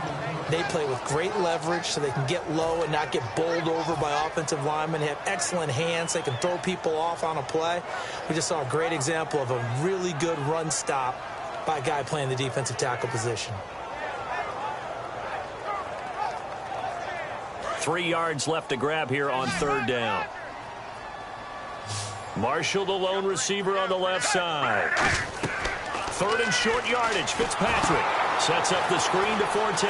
they play with great leverage so they can get low and not get bowled over by offensive linemen. They have excellent hands. They can throw people off on a play. We just saw a great example of a really good run stop by a guy playing the defensive tackle position. 3 yards left to grab here on 3rd down. Marshall, the lone receiver on the left side. 3rd and short yardage. Fitzpatrick sets up the screen to Forte.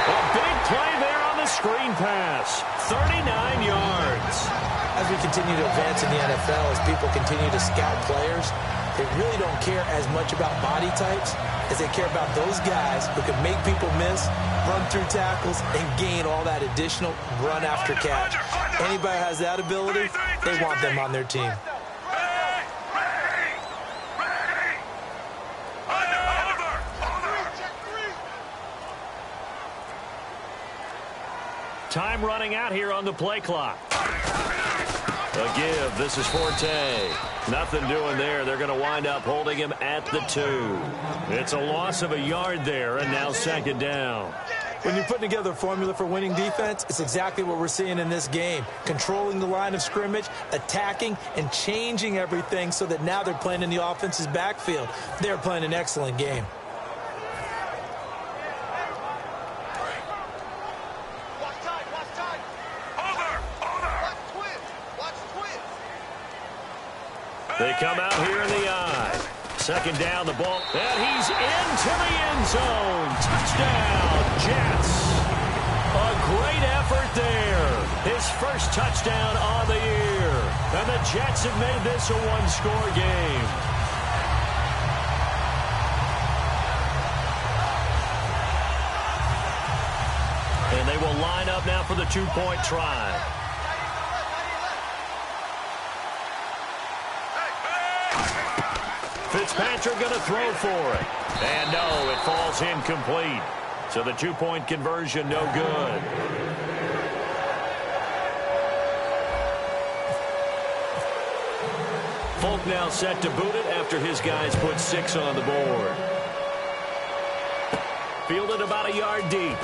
A big play there on the screen pass. 39 yards. As we continue to advance in the NFL, as people continue to scout players, they really don't care as much about body types as they care about those guys who can make people miss, run through tackles, and gain all that additional run after catch. Anybody who has that ability, they want them on their team. Time running out here on the play clock. A give. This is Forte. Nothing doing there. They're going to wind up holding him at the 2. It's a loss of a yard there, and now second down. When you're putting together a formula for winning defense, it's exactly what we're seeing in this game. Controlling the line of scrimmage, attacking, and changing everything so that now they're playing in the offense's backfield. They're playing an excellent game. They come out here in the eye. Second down, the ball, and he's into the end zone. Touchdown, Jets. A great effort there. His first touchdown on the year. And the Jets have made this a one-score game. And they will line up now for the two-point try. Fitzpatrick going to throw for it. And no, it falls incomplete. So the two-point conversion, no good. Folk now set to boot it after his guys put 6 on the board. Fielded about a yard deep.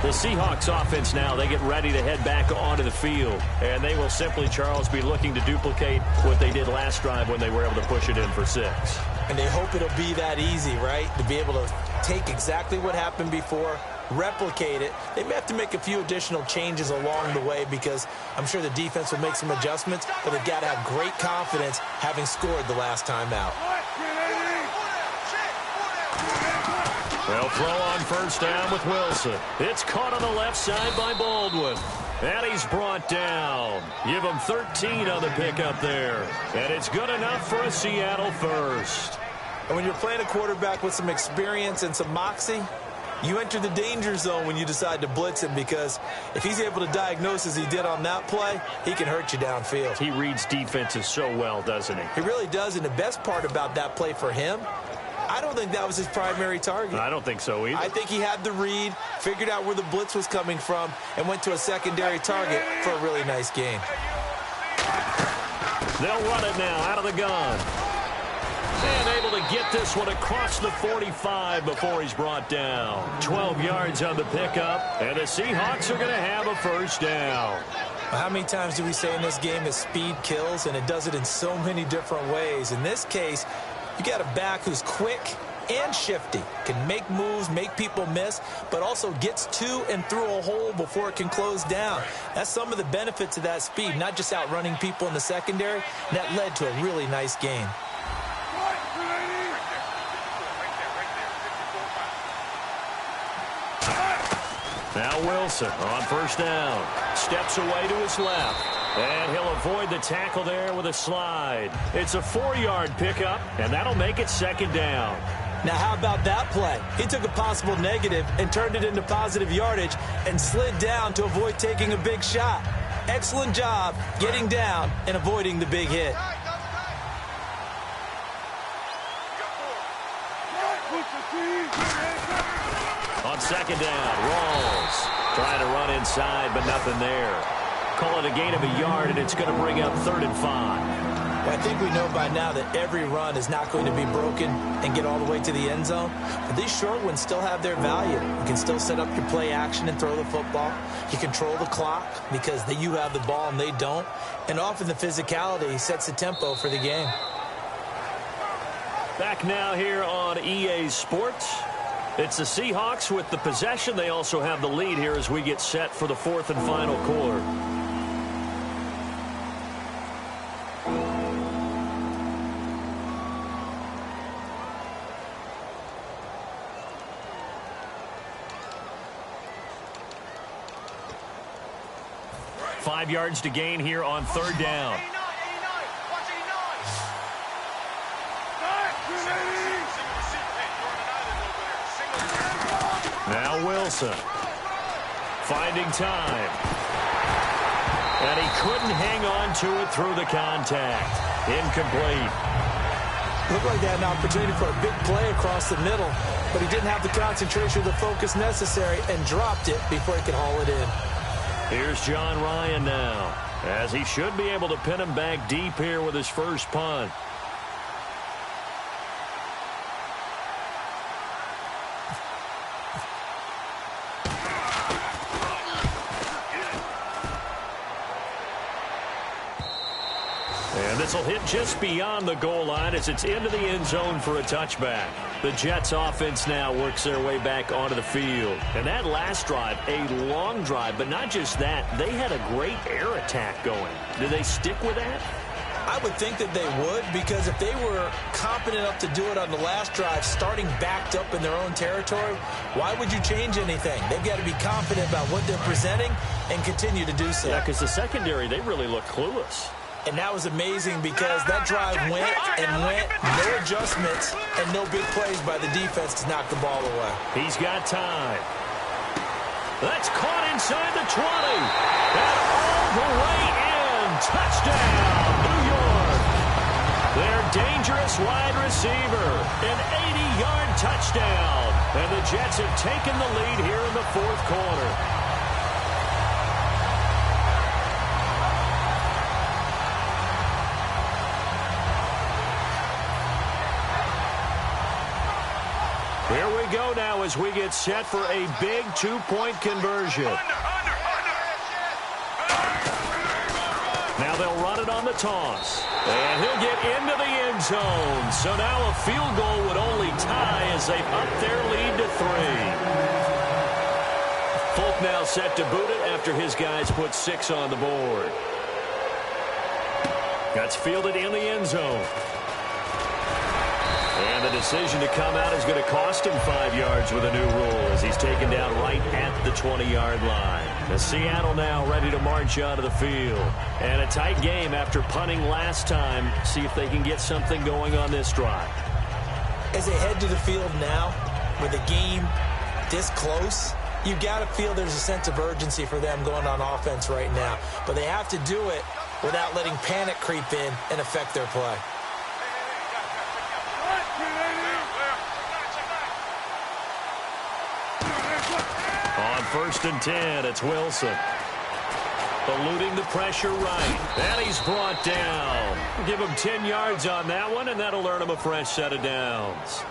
The Seahawks offense now, they get ready to head back onto the field. And they will simply, Charles, be looking to duplicate what they did last drive when they were able to push it in for 6. And they hope it'll be that easy, right? To be able to take exactly what happened before, replicate it. They may have to make a few additional changes along the way because I'm sure the defense will make some adjustments, but they've got to have great confidence having scored the last time out. They'll throw on first down with Wilson. It's caught on the left side by Baldwin. And he's brought down. Give him 13 on the pickup there. And it's good enough for a Seattle first. And when you're playing a quarterback with some experience and some moxie, you enter the danger zone when you decide to blitz him because if he's able to diagnose as he did on that play, he can hurt you downfield. He reads defenses so well, doesn't he? He really does, and the best part about that play for him, I don't think that was his primary target. I don't think so either. I think he had the read, figured out where the blitz was coming from, and went to a secondary target for a really nice game. They'll run it now out of the gun. And able to get this one across the 45 before he's brought down. 12 yards on the pickup, and the Seahawks are going to have a first down. Well, how many times do we say in this game that speed kills, and it does it in so many different ways? In this case, you got a back who's quick and shifty, can make moves, make people miss, but also gets to and through a hole before it can close down. That's some of the benefits of that speed, not just outrunning people in the secondary. And that led to a really nice game. Now Wilson on first down. Steps away to his left. And he'll avoid the tackle there with a slide. It's a 4-yard pickup, and that'll make it second down. Now, how about that play? He took a possible negative and turned it into positive yardage and slid down to avoid taking a big shot. Excellent job getting down and avoiding the big hit. On second down, Rawls trying to run inside, but nothing there. Call it a gain of a yard, and it's going to bring up 3rd and 5. Well, I think we know by now that every run is not going to be broken and get all the way to the end zone. But these short ones still have their value. You can still set up your play action and throw the football. You control the clock because you have the ball and they don't. And often the physicality sets the tempo for the game. Back now here on EA Sports. It's the Seahawks with the possession. They also have the lead here as we get set for the 4th and final quarter. Five yards to gain here on 3rd down. Now Wilson finding time. And he couldn't hang on to it through the contact. Incomplete. Looked like they had an opportunity for a big play across the middle, but he didn't have the concentration or the focus necessary and dropped it before he could haul it in. Here's John Ryan now, as he should be able to pin him back deep here with his first punt. And this will hit just beyond the goal line as it's into the end zone for a touchback. The Jets offense now works their way back onto the field. And that last drive, a long drive, but not just that. They had a great air attack going. Do they stick with that? I would think that they would, because if they were competent enough to do it on the last drive, starting backed up in their own territory, why would you change anything? They've got to be confident about what they're presenting and continue to do so. Yeah, because the secondary, they really look clueless. And that was amazing because that drive went and went, no adjustments, and no big plays by the defense to knock the ball away. He's got time. That's caught inside the 20. And all the way in. Touchdown, New York. Their dangerous wide receiver. An 80-yard touchdown. And the Jets have taken the lead here in the fourth quarter. Here we go now as we get set for a big two-point conversion. Now they'll run it on the toss. And he'll get into the end zone. So now a field goal would only tie as they've upped their lead to 3. Folk now set to boot it after his guys put 6 on the board. That's fielded in the end zone. And the decision to come out is going to cost him 5 yards with a new rule as he's taken down right at the 20-yard line. And Seattle now ready to march out of the field. And a tight game after punting last time. See if they can get something going on this drive. As they head to the field now, with the game this close, you've got to feel there's a sense of urgency for them going on offense right now. But they have to do it without letting panic creep in and affect their play. On 1st and 10, it's Wilson. Eluding the pressure right. And he's brought down. Give him 10 yards on that one, and that'll earn him a fresh set of downs.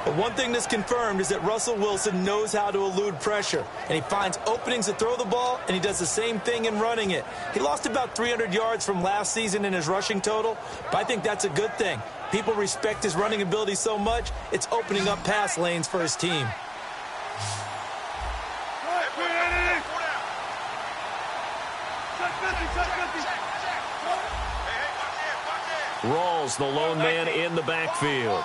But one thing that's confirmed is that Russell Wilson knows how to elude pressure, and he finds openings to throw the ball, and he does the same thing in running it. He lost about 300 yards from last season in his rushing total, but I think that's a good thing. People respect his running ability so much, it's opening up pass lanes for his team. Rawls, the lone man in the backfield.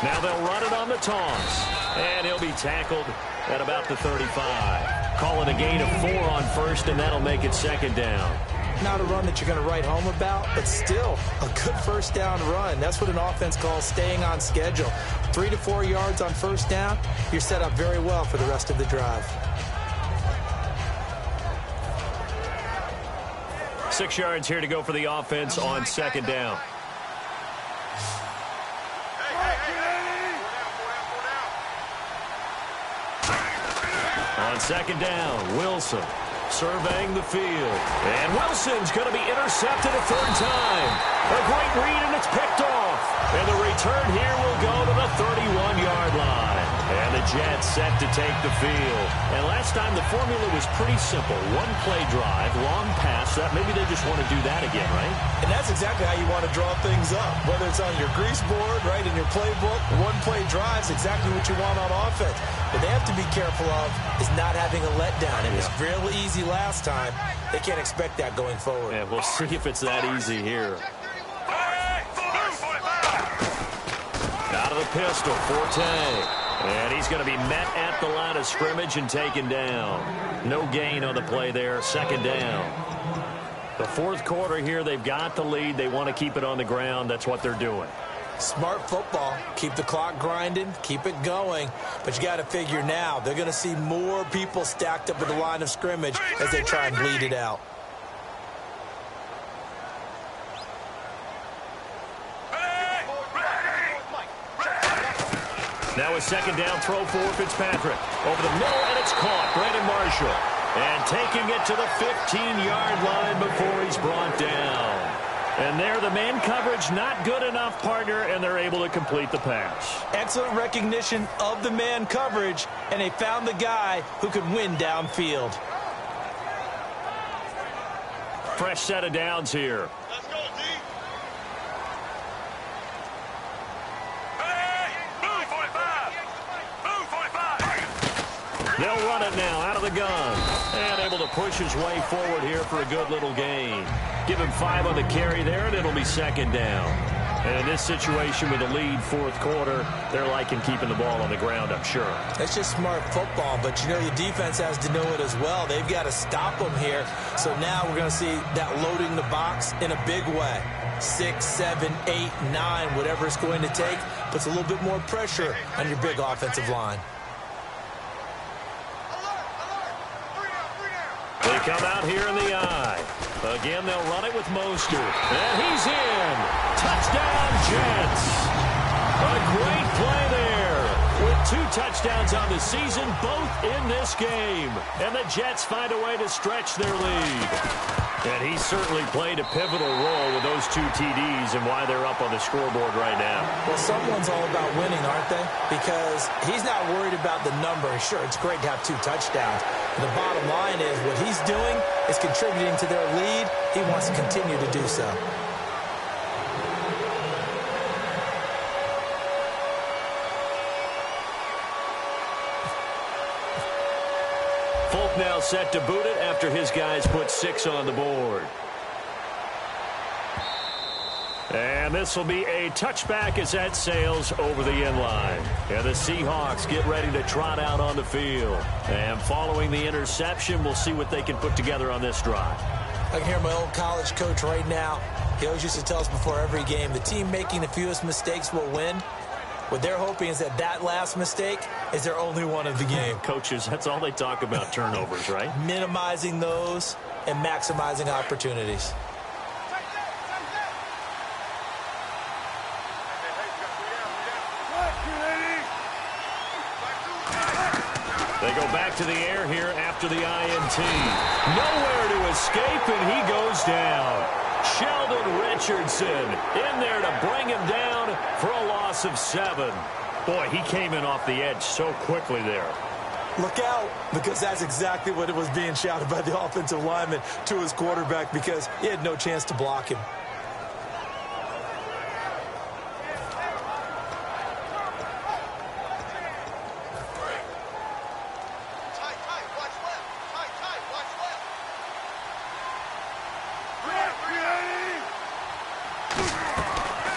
Now they'll run it on the toss. And he'll be tackled at about the 35. Call it a gain of 4 on 1st, and that'll make it 2nd down. Not a run that you're going to write home about, but still a good 1st down run. That's what an offense calls staying on schedule. 3 to 4 yards on 1st down, you're set up very well for the rest of the drive. 6 yards here to go for the offense on 2nd down. On 2nd down, Wilson surveying the field. And Wilson's going to be intercepted a 3rd time. A great read, and it's picked off. And the return here will go to the 31-yard line. And the Jets set to take the field. And last time the formula was pretty simple. One play drive, long pass. Maybe they just want to do that again, right? And that's exactly how you want to draw things up. Whether it's on your grease board, right, in your playbook, one play drive is exactly what you want on offense. What they have to be careful of is not having a letdown. It was real easy last time. They can't expect that going forward. Yeah, we'll see if it's that easy here. Out of the pistol, Forte. And he's going to be met at the line of scrimmage and taken down. No gain on the play there, 2nd down. The 4th quarter here, they've got the lead. They want to keep it on the ground. That's what they're doing. Smart football. Keep the clock grinding. Keep it going. But you got to figure now, they're going to see more people stacked up at the line of scrimmage as they try and bleed it out. Now a second down throw for Fitzpatrick. Over the middle, and it's caught. Brandon Marshall. And taking it to the 15-yard line before he's brought down. And there, the man coverage not good enough, partner, and they're able to complete the pass. Excellent recognition of the man coverage, and they found the guy who could win downfield. Fresh set of downs here. Let's go, D. They'll run it now out of the gun. And able to push his way forward here for a good little gain. Give him 5 on the carry there, and it'll be second down. And in this situation with a lead fourth quarter, they're liking keeping the ball on the ground, I'm sure. That's just smart football, but you know the defense has to know it as well. They've got to stop them here. So now we're going to see that loading the box in a big way. 6, 7, 8, 9, whatever it's going to take, puts a little bit more pressure on your big offensive line. They come out here in the eye. Again, they'll run it with Mostert. And he's in. Touchdown, Jets. A great play there. With 2 touchdowns on the season, both in this game. And the Jets find a way to stretch their lead. And he certainly played a pivotal role with those 2 TDs and why they're up on the scoreboard right now. Well, someone's all about winning, aren't they? Because he's not worried about the number. Sure, it's great to have 2 touchdowns. But the bottom line is what he's doing is contributing to their lead. He wants to continue to do so. Folk now set to boot it after his guys put 6 on the board. And this will be a touchback as that sails over the end line. And the Seahawks get ready to trot out on the field. And following the interception, we'll see what they can put together on this drive. I can hear my old college coach right now. He always used to tell us before every game, the team making the fewest mistakes will win. What they're hoping is that that last mistake is their only one of the game. Coaches, that's all they talk about, turnovers, right? Minimizing those and maximizing opportunities. They go back to the air here after the INT. Nowhere to escape, and he goes down. Sheldon Richardson in there to bring him down for a loss of 7. Boy, he came in off the edge so quickly there. Look out, because that's exactly what it was being shouted by the offensive lineman to his quarterback because he had no chance to block him.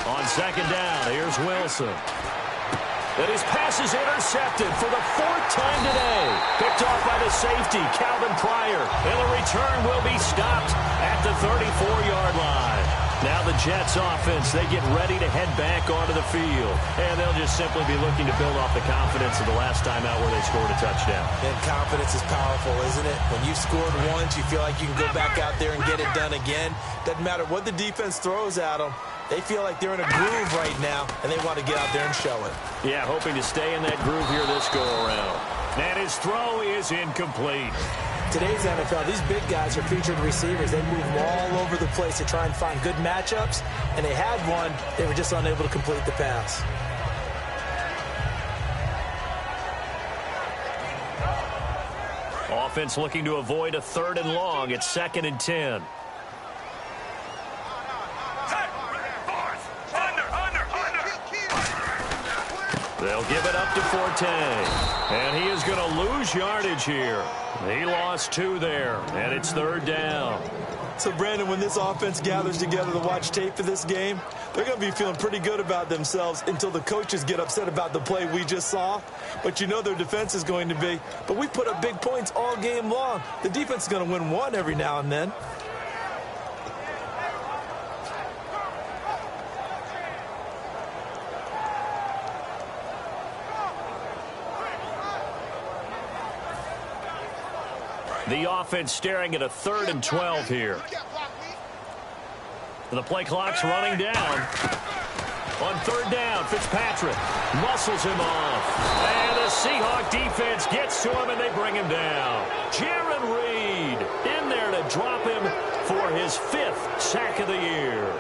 On second down, here's Wilson. And his pass is intercepted for the 4th time today. Picked off by the safety, Calvin Pryor. And the return will be stopped at the 34-yard line. Now the Jets offense, they get ready to head back onto the field. And they'll just simply be looking to build off the confidence of the last time out where they scored a touchdown. And confidence is powerful, isn't it? When you've scored once, you feel like you can go back out there and get it done again. Doesn't matter what the defense throws at them. They feel like they're in a groove right now, and they want to get out there and show it. Yeah, hoping to stay in that groove here this go-around. And his throw is incomplete. Today's NFL, these big guys are featured receivers. They move all over the place to try and find good matchups, and they had one. They were just unable to complete the pass. Offense looking to avoid a 3rd and long. It's 2nd and 10. They'll give it up to Forte. And he is going to lose yardage here. He lost 2 there, and it's 3rd down. So, Brandon, when this offense gathers together to watch tape for this game, they're going to be feeling pretty good about themselves until the coaches get upset about the play we just saw. But you know their defense is going to be. But we put up big points all game long. The defense is going to win one every now and then. The offense staring at a 3rd and 12 here. The play clock's running down. On third down, Fitzpatrick muscles him off. And the Seahawk defense gets to him, and they bring him down. Jaron Reed in there to drop him for his 5th sack of the year.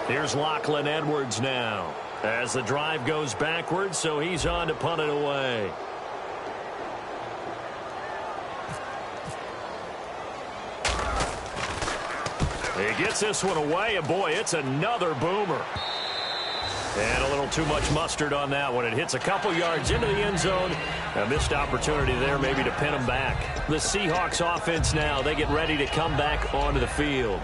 Here's Lachlan Edwards now as the drive goes backwards, so he's on to punt it away. He gets this one away, and boy, it's another boomer. And a little too much mustard on that one. It hits a couple yards into the end zone. A missed opportunity there maybe to pin him back. The Seahawks offense now, they get ready to come back onto the field.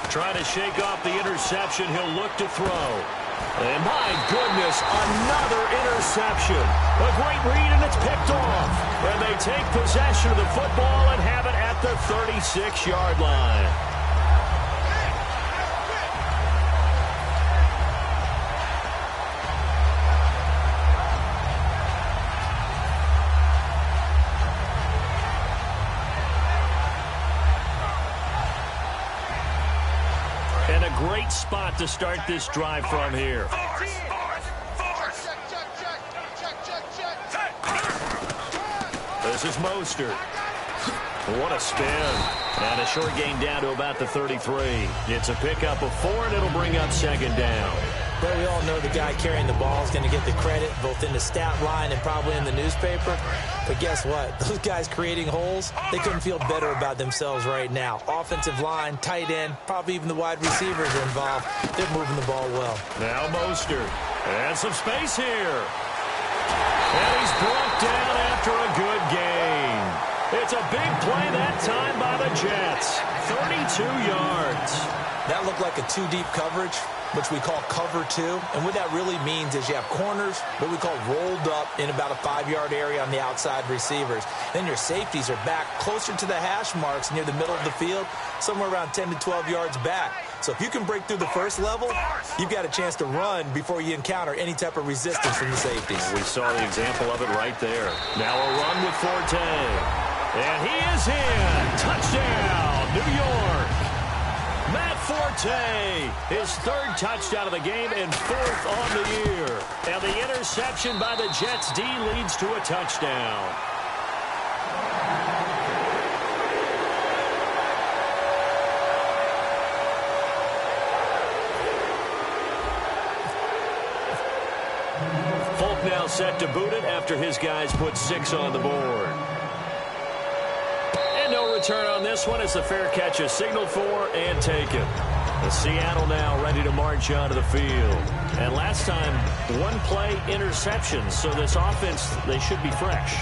Trying to shake off the interception. He'll look to throw. And my goodness, another interception. A great read, and it's picked off. And they take possession of the football and have it at the 36-yard line. Great spot to start this drive from here. This is Mostert. What a spin. And a short gain down to about the 33. It's a pickup of 4, and it'll bring up second down. But we all know the guy carrying the ball is going to get the credit, both in the stat line and probably in the newspaper. But guess what? Those guys creating holes, they couldn't feel better about themselves right now. Offensive line, tight end, probably even the wide receivers are involved. They're moving the ball well. Now Mostert. And some space here. And he's brought down after a good gain. It's a big play that time by the Jets. 32 yards. That looked like a 2-deep coverage, which we call cover 2. And what that really means is you have corners, what we call rolled up in about a 5-yard area on the outside receivers. Then your safeties are back closer to the hash marks near the middle of the field, somewhere around 10 to 12 yards back. So if you can break through the first level, you've got a chance to run before you encounter any type of resistance from the safeties. We saw the example of it right there. Now a run with Forte. And he is in. Touchdown, New York. Matt Forte, his 3rd touchdown of the game and 4th on the year. And the interception by the Jets D leads to a touchdown. Folk now set to boot it after his guys put 6 on the board. And no return on this one as the fair catch is signaled for and taken. The Seattle now ready to march onto the field. And last time, 1-play interceptions. So this offense, they should be fresh.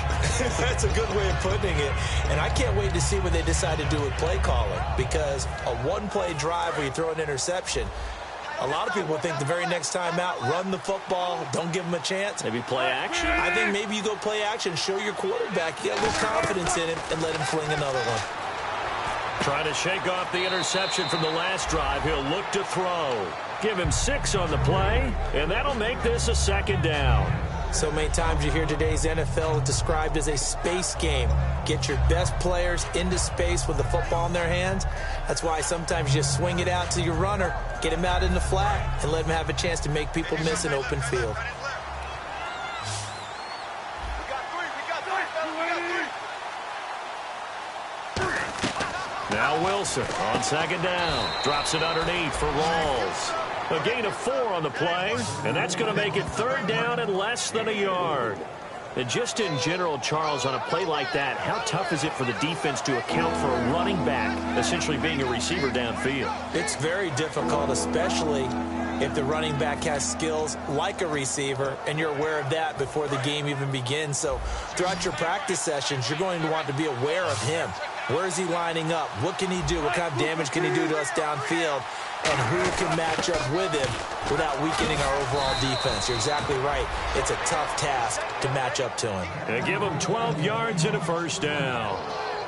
That's a good way of putting it. And I can't wait to see what they decide to do with play calling. Because a 1-play drive where you throw an interception, a lot of people think the very next time out, run the football, don't give them a chance. Maybe play action? I think maybe you go play action, show your quarterback, get a little confidence in him, and let him fling another one. Trying to shake off the interception from the last drive. He'll look to throw. Give him 6 on the play, and that'll make this a 2nd down. So many times you hear today's NFL described as a space game. Get your best players into space with the football in their hands. That's why sometimes you swing it out to your runner, get him out in the flat, and let him have a chance to make people miss an open field. Now Wilson on 2nd down. Drops it underneath for Rawls. A gain of 4 on the play, and that's going to make it 3rd down and less than a yard. And just in general, Charles, on a play like that, how tough is it for the defense to account for a running back essentially being a receiver downfield? It's very difficult, especially if the running back has skills like a receiver, and you're aware of that before the game even begins. So throughout your practice sessions, you're going to want to be aware of him. Where is he lining up? What can he do? What kind of damage can he do to us downfield? And who can match up with him without weakening our overall defense? You're exactly right. It's a tough task to match up to him. And give him 12 yards and a first down.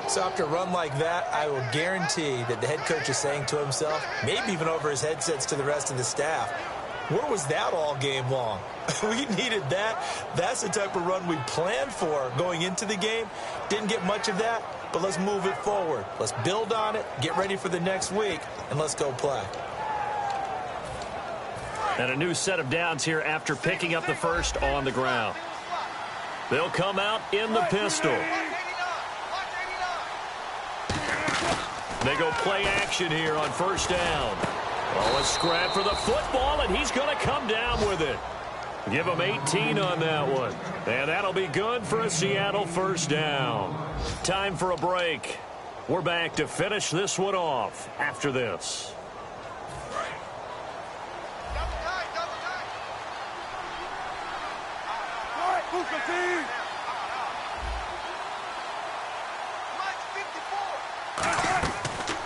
So after a run like that, I will guarantee that the head coach is saying to himself, maybe even over his headsets to the rest of the staff, where was that all game long? We needed that. That's the type of run we planned for going into the game. Didn't get much of that, but let's move it forward. Let's build on it, get ready for the next week, and let's go play. And a new set of downs here after picking up the first on the ground. They'll come out in the pistol. They go play action here on first down. Oh, a scrap for the football, and he's going to come down with it. Give him 18 on that one. And that'll be good for a Seattle first down. Time for a break. We're back to finish this one off after this.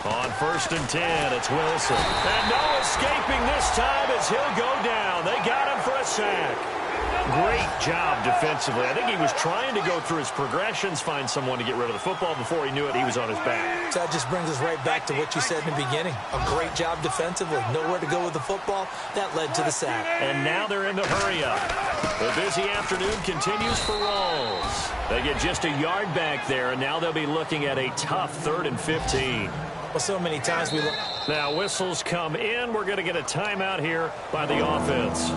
On first and 10, it's Wilson. And no escaping this time as he'll go down. They got him for a sack. Great job defensively. I think he was trying to go through his progressions, find someone to get rid of the football. Before he knew it, he was on his back. So that just brings us right back to what you said in the beginning. A great job defensively. Nowhere to go with the football. That led to the sack. And now they're in the hurry-up. The busy afternoon continues for Rawls. They get just a yard back there, and now they'll be looking at a tough 3rd and 15. Well, so many times we look. Now whistles come in. We're going to get a timeout here by the offense.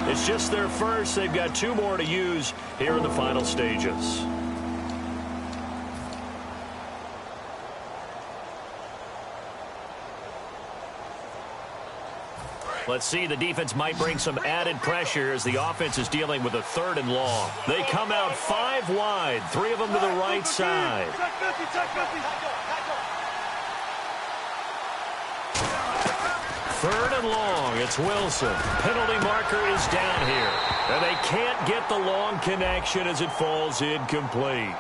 It's just their first. They've got 2 more to use here in the final stages. Let's see, the defense might bring some added pressure as the offense is dealing with a 3rd and long. They come out 5 wide, 3 of them to the right side. Third and long, it's Wilson. Penalty marker is down here. And they can't get the long connection as it falls incomplete.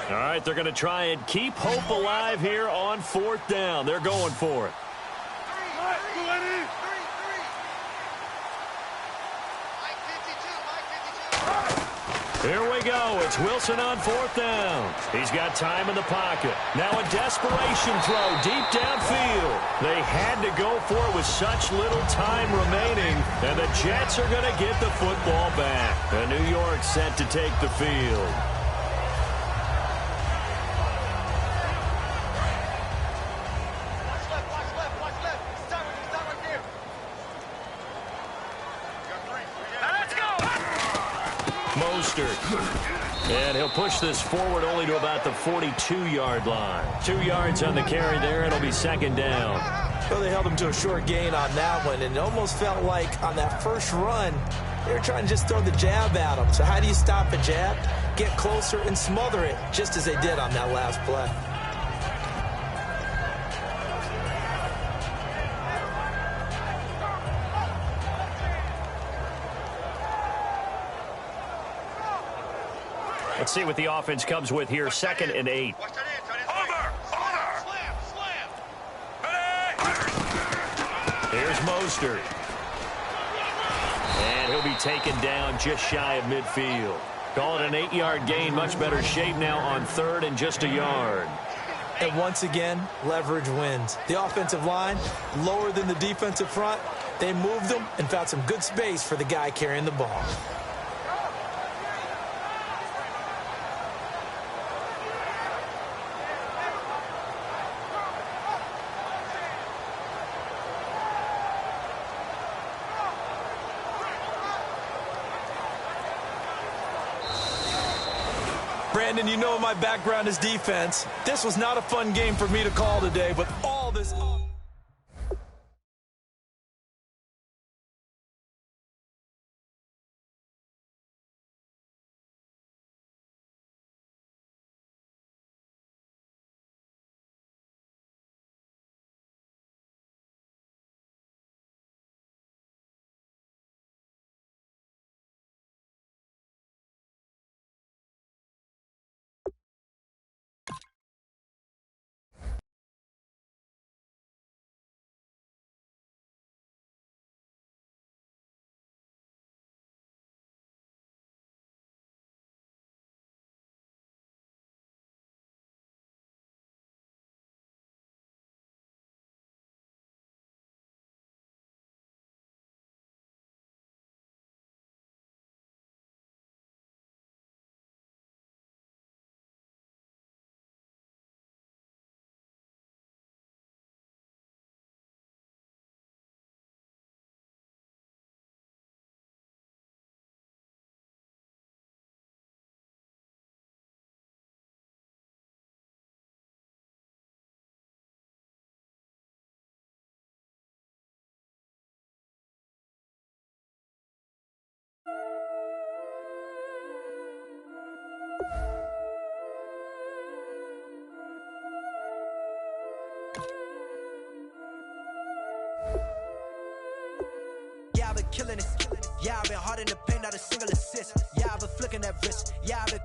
All right, they're going to try and keep hope alive here on 4th down. They're going for it. Here we go. It's Wilson on 4th down. He's got time in the pocket. Now a desperation throw deep downfield. They had to go for it with such little time remaining, and the Jets are going to get the football back. And New York set to take the field. And he'll push this forward only to about the 42-yard line. 2 yards on the carry there. It'll be 2nd down. Well, they held him to a short gain on that one, and it almost felt like on that first run, they were trying to just throw the jab at him. So how do you stop a jab? Get closer and smother it, just as they did on that last play. Let's see what the offense comes with here. 2nd and 8. Here's Mostert. And he'll be taken down just shy of midfield. Call it an 8-yard gain. Much better shape now on 3rd and just a yard. And once again, leverage wins. The offensive line, lower than the defensive front. They moved them and found some good space for the guy carrying the ball. Brandon, you know my background is defense. This was not a fun game for me to call today, but all others. Yeah, I've been killing it. Yeah, I've been hard in the paint, not a single assist. Yeah, I've been flicking that wrist. Yeah, I've been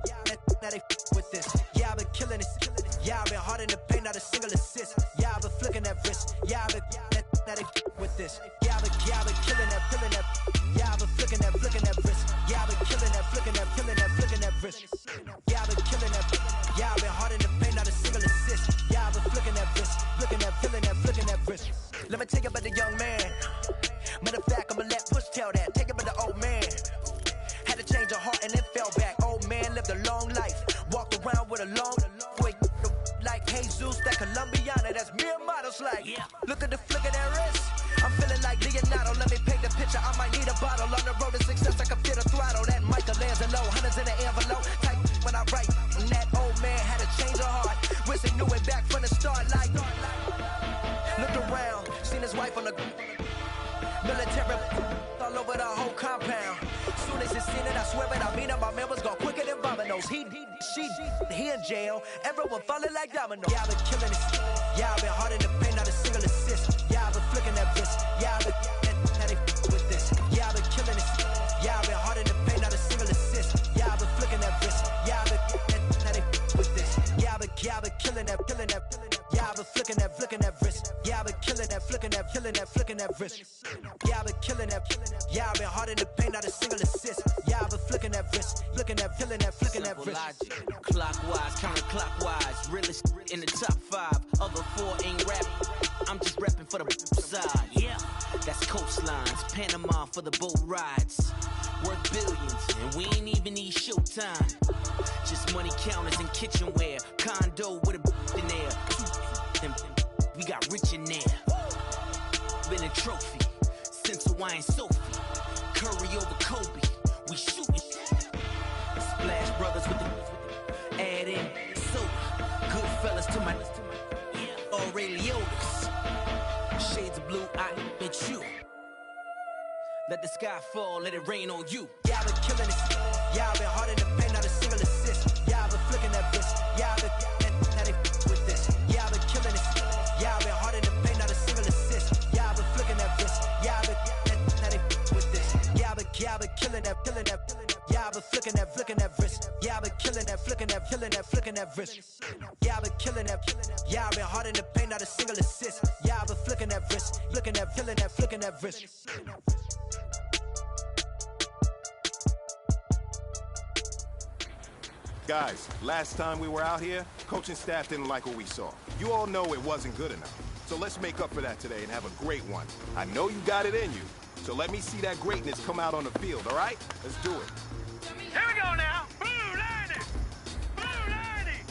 now they with this. Yeah, I've been killing it. Yeah, I've been hard in the paint, not a single assist. Yeah, I've been flicking that wrist. Yeah, I've been now they with this. Yeah, I've been killing that. Yeah, I've been flicking that wrist. Yeah, I've been killing that, flicking that wrist. Yeah, I've been killing that. Yeah, I've been hard in the paint, not a single assist. Yeah, I've been flicking that wrist, flicking that wrist. Let me tell you about the young man. Matter of fact, I'ma let Push tell that. Take it about the old man. Had to change her heart and then fell back. Old man lived a long life. Walked around with a long way like Jesus, that Colombiana. That's mere models like. Yeah. Look at the flick of that wrist. I'm feeling like Leonardo. Let me paint the picture. I might need a bottle. On the road to success, I can feel the throttle. That Michelangelo, hundreds in the envelope. Type when I write. And that old man had to change her heart. Wish he knew it back from the start. Like, looked around, seen his wife on the military all over the whole compound. Soon as he seen it, I swear it, I mean it, my man was gone quicker than Domino's. He in jail, everyone falling like dominoes. Yeah, I've been killing it. Yeah, I've been hard in the paint, not a single assist. Yeah, I've been flicking that wrist. Yeah, I've been now they with this. Yeah, I've been killing it. Yeah, I've been hard in the paint, not a single assist. Yeah, I've been flicking that wrist. Yeah, I've been now they with this. Yeah, I've been killing that. Yeah, I've been flicking that wrist. Yeah, I've been killing that, flicking that wrist. Yeah, I've been killing that. Yeah, I've been hard in the paint, not a single assist. Yeah, I've been flicking that wrist, flicking that wrist. Logic, clockwise, counterclockwise, realest in the top 5. Other 4 ain't rap. I'm just repping for the side. Yeah, that's coastlines, Panama for the boat rides. Worth billions, and we ain't even need showtime. Just money counters and kitchenware, condo with a in there. We got rich in there. Been a trophy since Hawaiian Sophie. Curry over Kobe, we shootin'. Splash Brothers with the add in soda. Good fellas to my Aureliotas. Shades of blue, I bet you. Let the sky fall, let it rain on you. Yeah, I've been killing it. Yeah, I've been hard in the paint, not a single assist. Yeah, I've been flicking that wrist. Yeah, I've been now they with this. Yeah, I've been killing it. Yeah, I've been hard in the paint, not a single assist. Yeah, I've been flicking that wrist. Yeah, I've been now they with this. Yeah, I've been killing that. Yeah, I've been flicking that wrist. Yeah, I've been killing that, flicking that wrist. Yeah, I've been killing that. Yeah, I've been hard in the paint, not a single assist. Yeah, I've been flicking that wrist, flicking that wrist. Guys, last time we were out here, coaching staff didn't like what we saw. You all know it wasn't good enough. So let's make up for that today and have a great one. I know you got it in you. So let me see that greatness come out on the field, all right? Let's do it. Here we go now. Blue 90. Blue 90.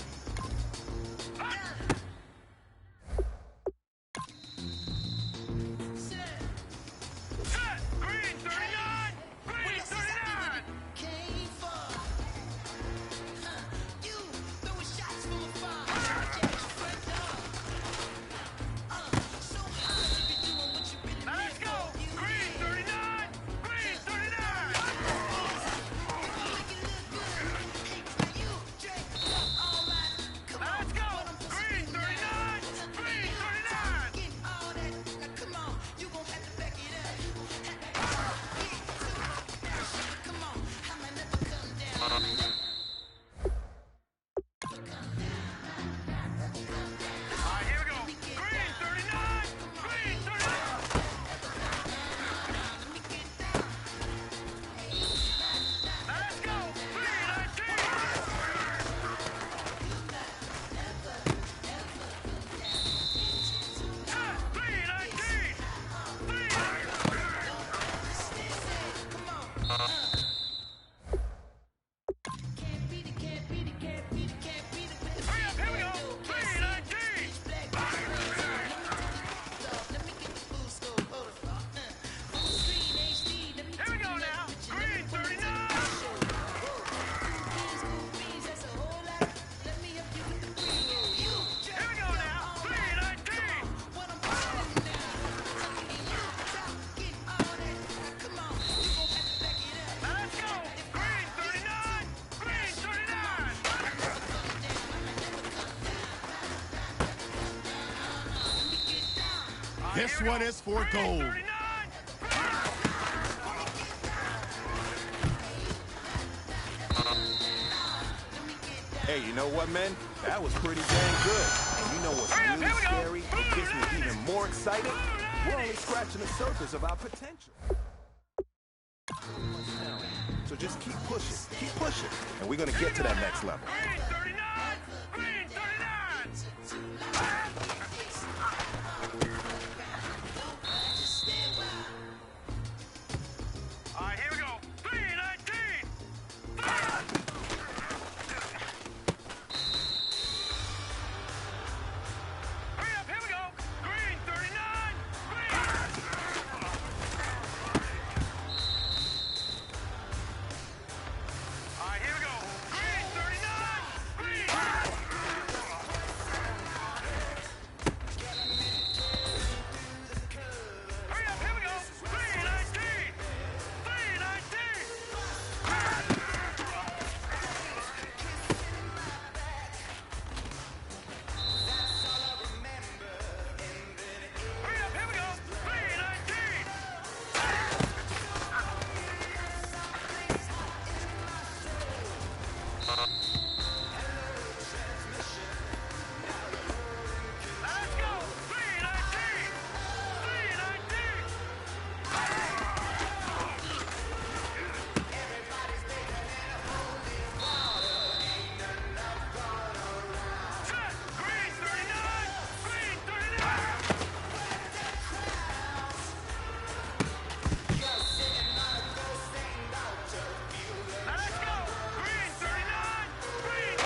Set. Green 39. Green 39. You throwing shots from afar. This one is for gold. Hey, you know what, man? That was pretty dang good. And you know what's really scary? It gets me even more excited. We're only scratching the surface of our potential. So just keep pushing, and we're gonna get to that next level. All right, here we go. 319. Hurry up, here we go. Green 39. All right, here we go. Green 39. Green. Hurry up, here we go. 319. 319. Hurry up, here we go. 319. Let's go. 319. 319. Set. Green 39. Green 39. Now let's go. Green 39. Green.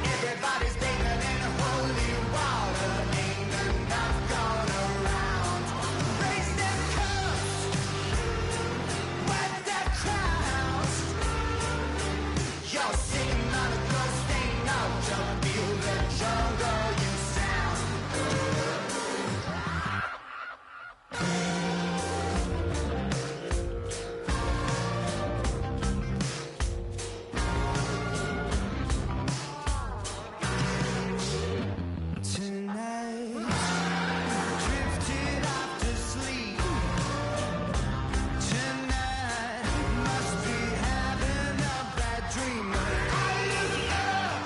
Everybody's bathing in holy water. Ain't enough gone around. Raise them cups, wet their crowns. You're sitting on a ghost, ain't no joke. Feel the jungle you sound. Tonight, drifted off to sleep. Tonight, must be having a bad dream. I look up,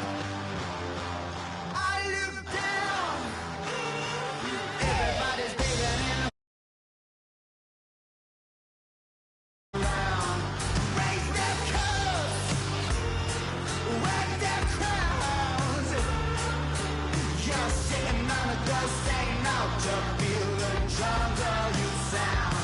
I look down. Everybody's bathing in around. Raise their cups, wag their crowns. You're sitting on a ghost, ain't no joke. Feel the jungle you sound.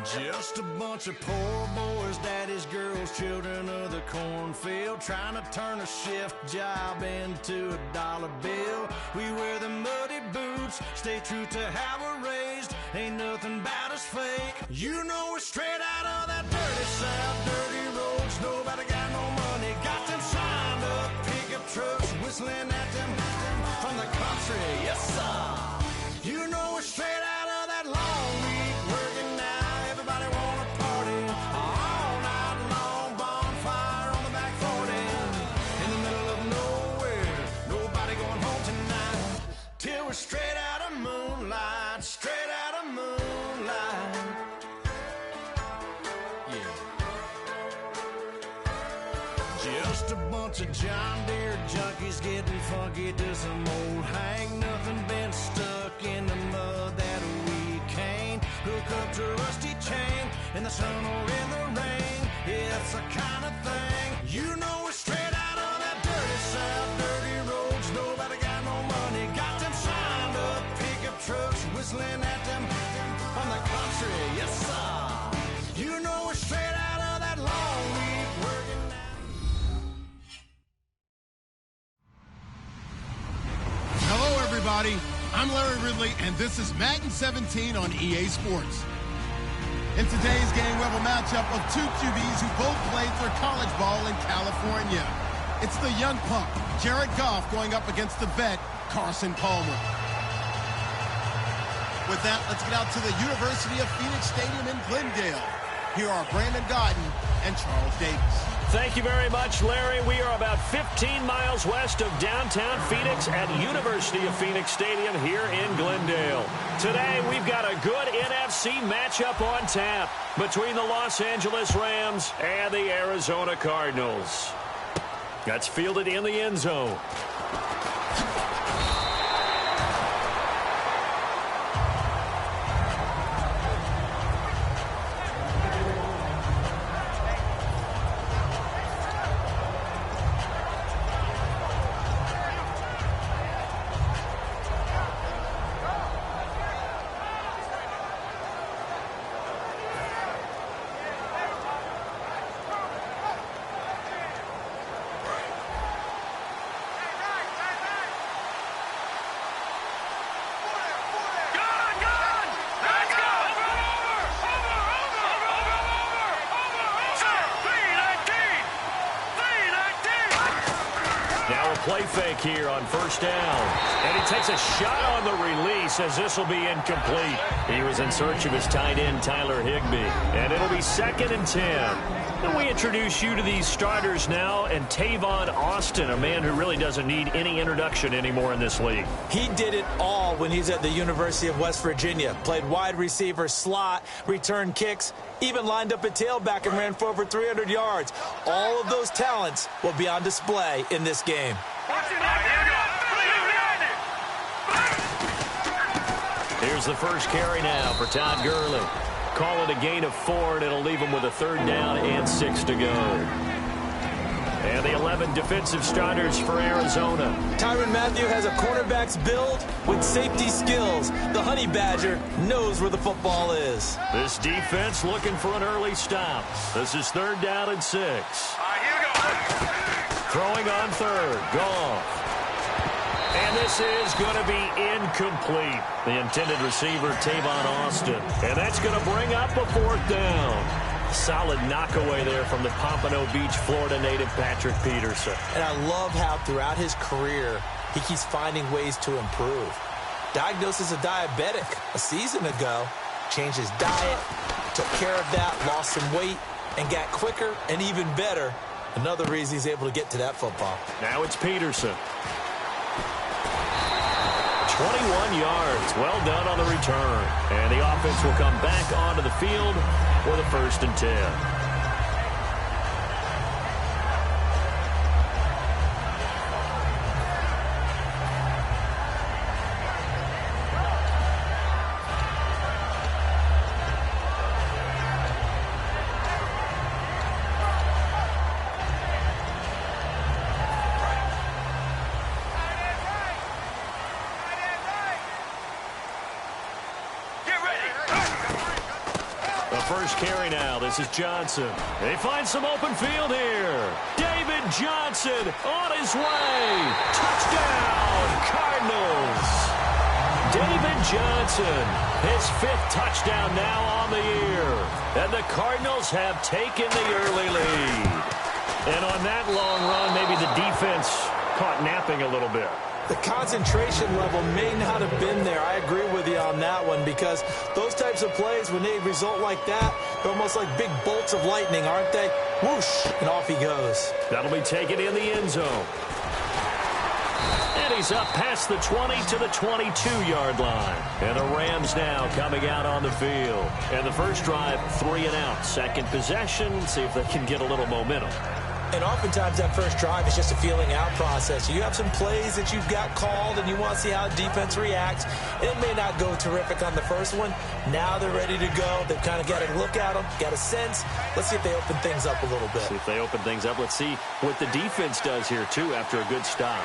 Just a bunch of poor boys, daddies, girls, children of the cornfield, trying to turn a shift job into a dollar bill. We wear the muddy boots, stay true to how we're raised. Ain't nothing about us fake. You know we're straight out of that dirty south, dirty roads. Nobody got no money, got them signed up pickup trucks, whistling at them from the country. Yes, sir. You know we're straight out of that long week working now. Everybody wanna party all night long. Bonfire on the back 40 in the middle of nowhere. Nobody going home tonight till we're straight out of moonlight. Straight out of moonlight. Yeah. Just a bunch of John Deere junkies getting funky to some old hang. Nothing been stuck in the mud that we can't hook up to a rusty chain in the sun or in the rain. It's the kind of thing you know we're straight out of that dirty south, dirty roads. Nobody got no money, got them signed up pickup trucks whistling at them on the country. Yes, sir. You know we're straight out of that long week working. Hello, everybody. I'm Larry Ridley, and this is Madden 17 on EA Sports. In today's game, we have a matchup of two QBs who both played their college ball in California. It's the young punk, Jared Goff, going up against the vet, Carson Palmer. With that, let's get out to the University of Phoenix Stadium in Glendale. Here are Brandon Godden and Charles Davis. Thank you very much, Larry. We are about 15 miles west of downtown Phoenix at University of Phoenix Stadium here in Glendale. Today, we've got a good NFC matchup on tap between the Los Angeles Rams and the Arizona Cardinals. That's fielded in the end zone. Play fake here on first down. And he takes a shot on the release as this will be incomplete. He was in search of his tight end, Tyler Higbee. And it'll be 2nd and 10. And we introduce you to these starters now. And Tavon Austin, a man who really doesn't need any introduction anymore in this league. He did it all when he's at the University of West Virginia. Played wide receiver, slot, returned kicks, even lined up at tailback and ran for over 300 yards. All of those talents will be on display in this game. Here's the first carry now for Todd Gurley. Call it a gain of 4, and it'll leave him with a 3rd down and 6 to go. And the 11 defensive starters for Arizona. Tyrann Mathieu has a cornerback's build with safety skills. The Honey Badger knows where the football is. This defense looking for an early stop. This is 3rd down and 6. All right, here we go. Throwing on 3rd. Goff. And this is going to be incomplete. The intended receiver, Tavon Austin. And that's going to bring up a 4th down. Solid knockaway there from the Pompano Beach, Florida native Patrick Peterson. And I love how throughout his career, he keeps finding ways to improve. Diagnosed as a diabetic a season ago, changed his diet, took care of that, lost some weight, and got quicker and even better. Another reason he's able to get to that football. Now it's Peterson. 21 yards. Well done on the return. And the offense will come back onto the field for the 1st and 10. Carry now. This is Johnson. They find some open field here. David Johnson on his way. Touchdown, Cardinals. David Johnson, his 5th touchdown now on the year. And the Cardinals have taken the early lead. And on that long run, maybe the defense caught napping a little bit. The concentration level may not have been there. I agree with you on that one because those types of plays, when they result like that, they're almost like big bolts of lightning, aren't they? Whoosh, and off he goes. That'll be taken in the end zone. And he's up past the 20 to the 22-yard line. And the Rams now coming out on the field. And the first drive, 3 and out. Second possession, see if they can get a little momentum. And oftentimes that first drive is just a feeling out process. You have some plays that you've got called and you want to see how defense reacts. It may not go terrific on the first one. Now they're ready to go. They've kind of got a look at them, got a sense. Let's see if they open things up a little bit. See if they open things up. Let's see what the defense does here, too, after a good stop.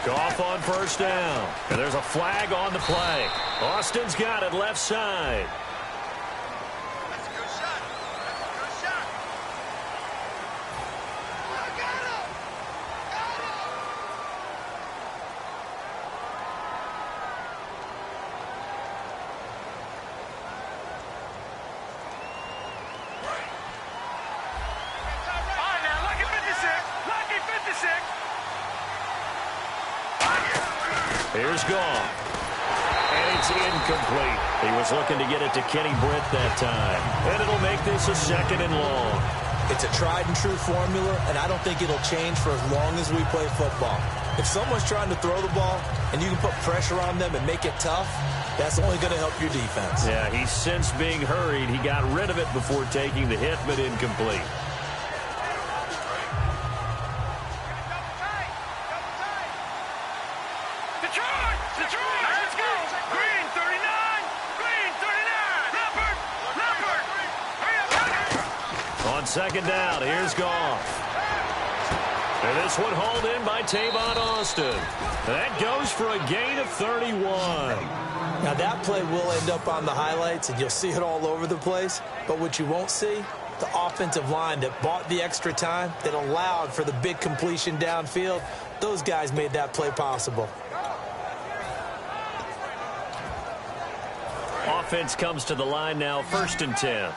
Goff on first down. And there's a flag on the play. Austin's got it left side. Here's Goff. And it's incomplete. He was looking to get it to Kenny Britt that time. And it'll make this a 2nd and long. It's a tried and true formula, and I don't think it'll change for as long as we play football. If someone's trying to throw the ball and you can put pressure on them and make it tough, that's only going to help your defense. Yeah, he's since being hurried. He got rid of it before taking the hit, but incomplete. Second down, here's Goff. And this one hauled in by Tavon Austin. That goes for a gain of 31. Now that play will end up on the highlights, and you'll see it all over the place. But what you won't see, the offensive line that bought the extra time, that allowed for the big completion downfield, those guys made that play possible. Offense comes to the line now, 1st and 10.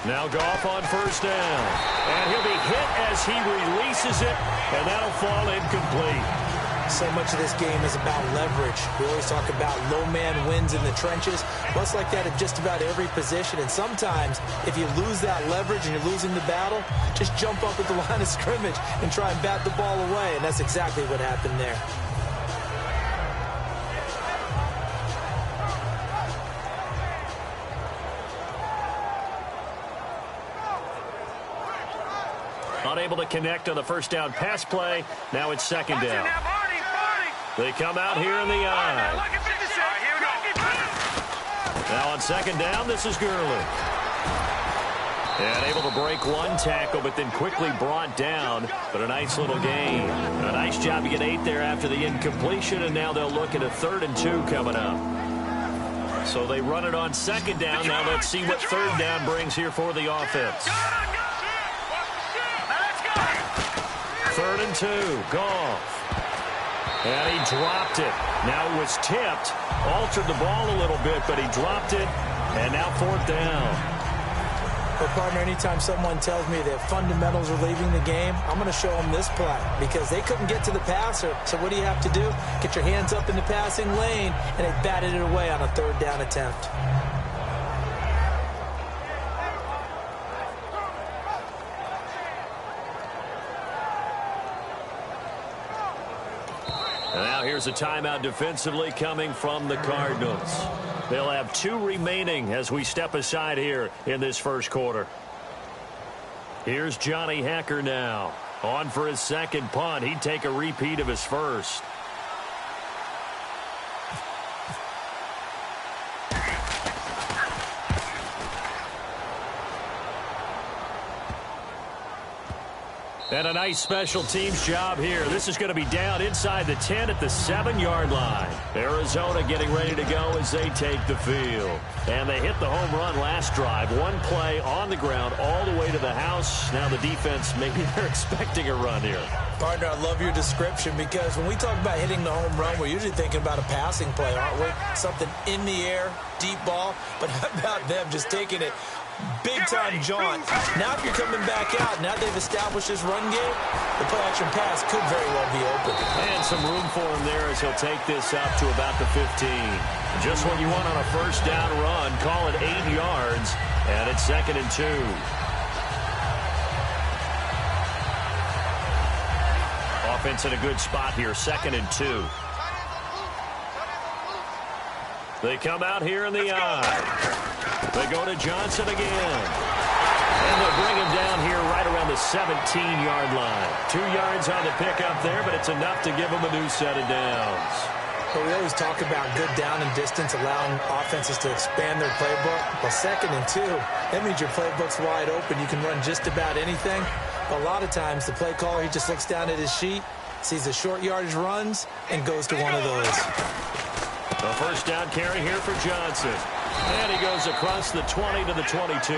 Now Goff on first down. And he'll be hit as he releases it, and that'll fall incomplete. So much of this game is about leverage. We always talk about low man wins in the trenches. Well, it's like that at just about every position. And sometimes, if you lose that leverage and you're losing the battle, just jump up at the line of scrimmage and try and bat the ball away. And that's exactly what happened there. Unable to connect on the first down pass play. Now it's 2nd down. They come out here in the eye. Now on 2nd down, this is Gurley. And able to break one tackle, but then quickly brought down. But a nice little gain. A nice job to get 8 there after the incompletion, and now they'll look at a 3rd and 2 coming up. So they run it on 2nd down. Now let's see what 3rd down brings here for the offense. 3rd and 2, Goff. And he dropped it. Now it was tipped. Altered the ball a little bit, but he dropped it. And now 4th down. Well, partner, anytime someone tells me that fundamentals are leaving the game, I'm going to show them this play. Because they couldn't get to the passer. So what do you have to do? Get your hands up in the passing lane. And they batted it away on a 3rd down attempt. And now here's a timeout defensively coming from the Cardinals. They'll have 2 remaining as we step aside here in this first quarter. Here's Johnny Hekker now. On for his 2nd punt. He'd take a repeat of his first. And a nice special teams job here. This is going to be down inside the 10 at the 7-yard line. Arizona getting ready to go as they take the field. And they hit the home run last drive. One play on the ground all the way to the house. Now the defense, maybe they're expecting a run here. Partner, I love your description because when we talk about hitting the home run, we're usually thinking about a passing play, aren't we? Something in the air, deep ball. But how about them just taking it big-time jaunt? Now if you're coming back out, now they've established this run game, the play-action pass could very well be open. And some room for him there as he'll take this up to about the 15. Just what you want on a first down run. Call it 8 yards, and it's 2nd and 2. Offense in a good spot here, 2nd and 2. They come out here in the eye. They go to Johnson again. And they'll bring him down here right around the 17-yard line. 2 yards on the pickup there, but it's enough to give him a new set of downs. Well, we always talk about good down and distance, allowing offenses to expand their playbook. Well, 2nd and 2, that means your playbook's wide open. You can run just about anything. But a lot of times, the play caller, he just looks down at his sheet, sees the short yardage runs, and goes to one of those. A first down carry here for Johnson. And he goes across the 20 to the 22.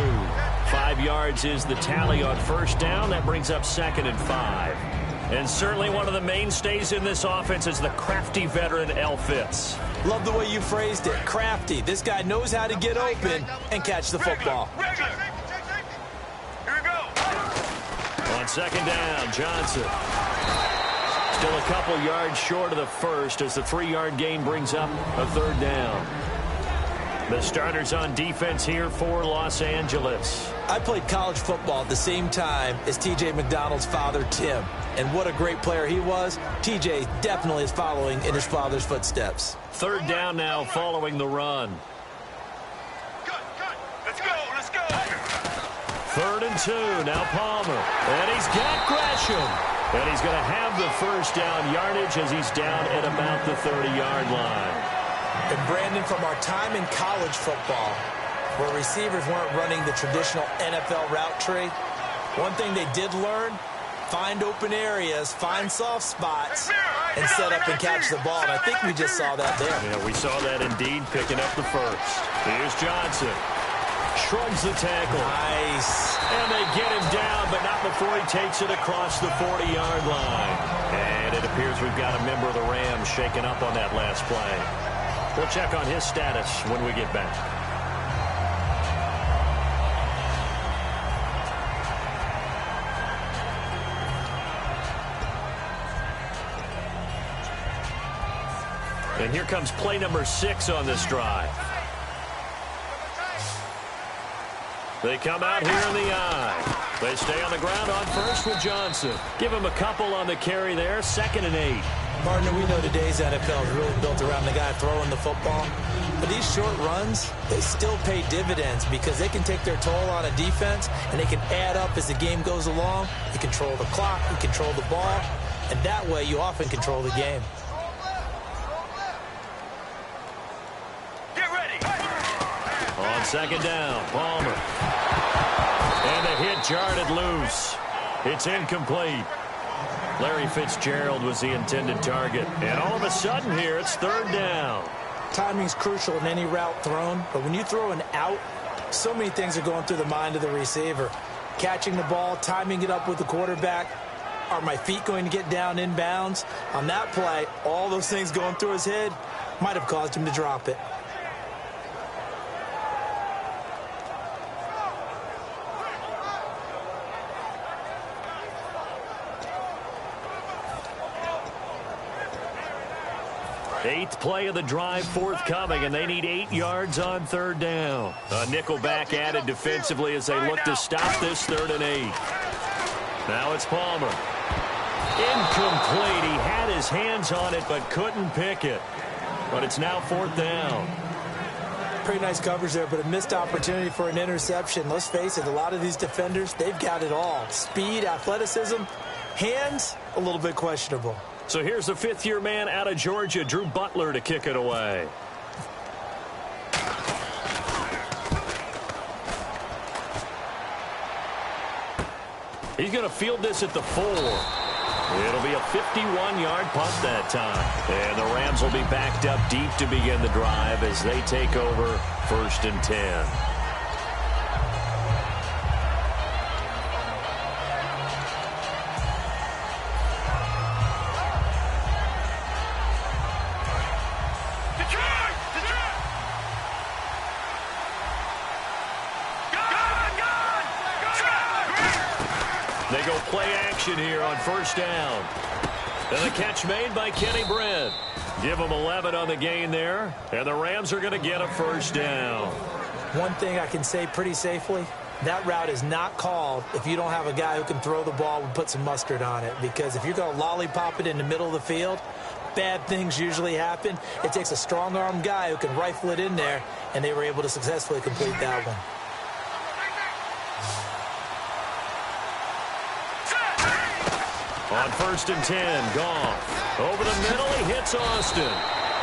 5 yards is the tally on first down. That brings up 2nd and 5. And certainly one of the mainstays in this offense is the crafty veteran El Fitz. Love the way you phrased it, crafty. This guy knows how to get open and catch the football. Regular. Here we go. On 2nd down, Johnson. Still a couple yards short of the first as the 3-yard gain brings up a 3rd down. The starters on defense here for Los Angeles. I played college football at the same time as T.J. McDonald's father, Tim. And what a great player he was. T.J. definitely is following in his father's footsteps. 3rd down now following the run. Good. Let's go. 3rd and 2. Now Palmer. And he's got Gresham. And he's going to have the first down yardage as he's down at about the 30-yard line. And Brandon, from our time in college football, where receivers weren't running the traditional NFL route tree, one thing they did learn, find open areas, find soft spots, and set up and catch the ball. And I think we just saw that there. Yeah, we saw that indeed, picking up the first. Here's Johnson. Shrugs the tackle. Nice. And they get him down, but not before he takes it across the 40-yard line. And it appears we've got a member of the Rams shaken up on that last play. We'll check on his status when we get back. And here comes play number 6 on this drive. They come out here in the eye. They stay on the ground on first with Johnson. Give him a couple on the carry there. 2nd and 8. Partner, we know today's NFL is really built around the guy throwing the football. But these short runs, they still pay dividends because they can take their toll on a defense and they can add up as the game goes along. You control the clock, you control the ball, and that way you often control the game. Get ready. On 2nd down, Palmer. And the hit jarred it loose. It's incomplete. Larry Fitzgerald was the intended target. And all of a sudden here, it's 3rd down. Timing's crucial in any route thrown, but when you throw an out, so many things are going through the mind of the receiver. Catching the ball, timing it up with the quarterback. Are my feet going to get down inbounds? On that play, all those things going through his head might have caused him to drop it. Eighth play of the drive forthcoming, and they need 8 yards on 3rd down. A nickel back added defensively as they look to stop this 3rd and 8. Now it's Palmer. Incomplete. He had his hands on it but couldn't pick it. But it's now 4th down. Pretty nice coverage there, but a missed opportunity for an interception. Let's face it, a lot of these defenders, they've got it all. Speed, athleticism, hands, a little bit questionable. So here's the 5th-year man out of Georgia, Drew Butler, to kick it away. He's going to field this at the 4. It'll be a 51-yard punt that time. And the Rams will be backed up deep to begin the drive as they take over 1st and 10. They go play action here on 1st down. And the catch made by Kenny Brent. Give them 11 on the gain there. And the Rams are going to get a 1st down. One thing I can say pretty safely, that route is not called if you don't have a guy who can throw the ball and put some mustard on it. Because if you're going to lollipop it in the middle of the field, bad things usually happen. It takes a strong-arm guy who can rifle it in there, and they were able to successfully complete that one. On 1st and 10, Goff. Over the middle, he hits Austin.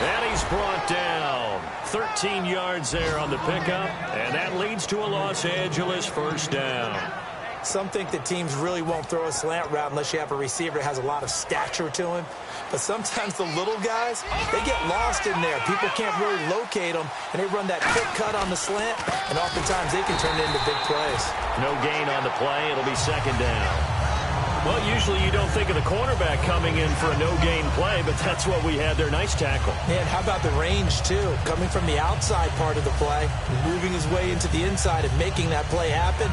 And he's brought down. 13 yards there on the pickup, and that leads to a Los Angeles first down. Some think that teams really won't throw a slant route unless you have a receiver that has a lot of stature to him. But sometimes the little guys, they get lost in there. People can't really locate them, and they run that quick cut on the slant, and oftentimes they can turn it into big plays. No gain on the play. It'll be second down. Well, usually you don't think of the cornerback coming in for a no-gain play, but that's what we had there. Nice tackle. And how about the range, too? Coming from the outside part of the play, moving his way into the inside and making that play happen.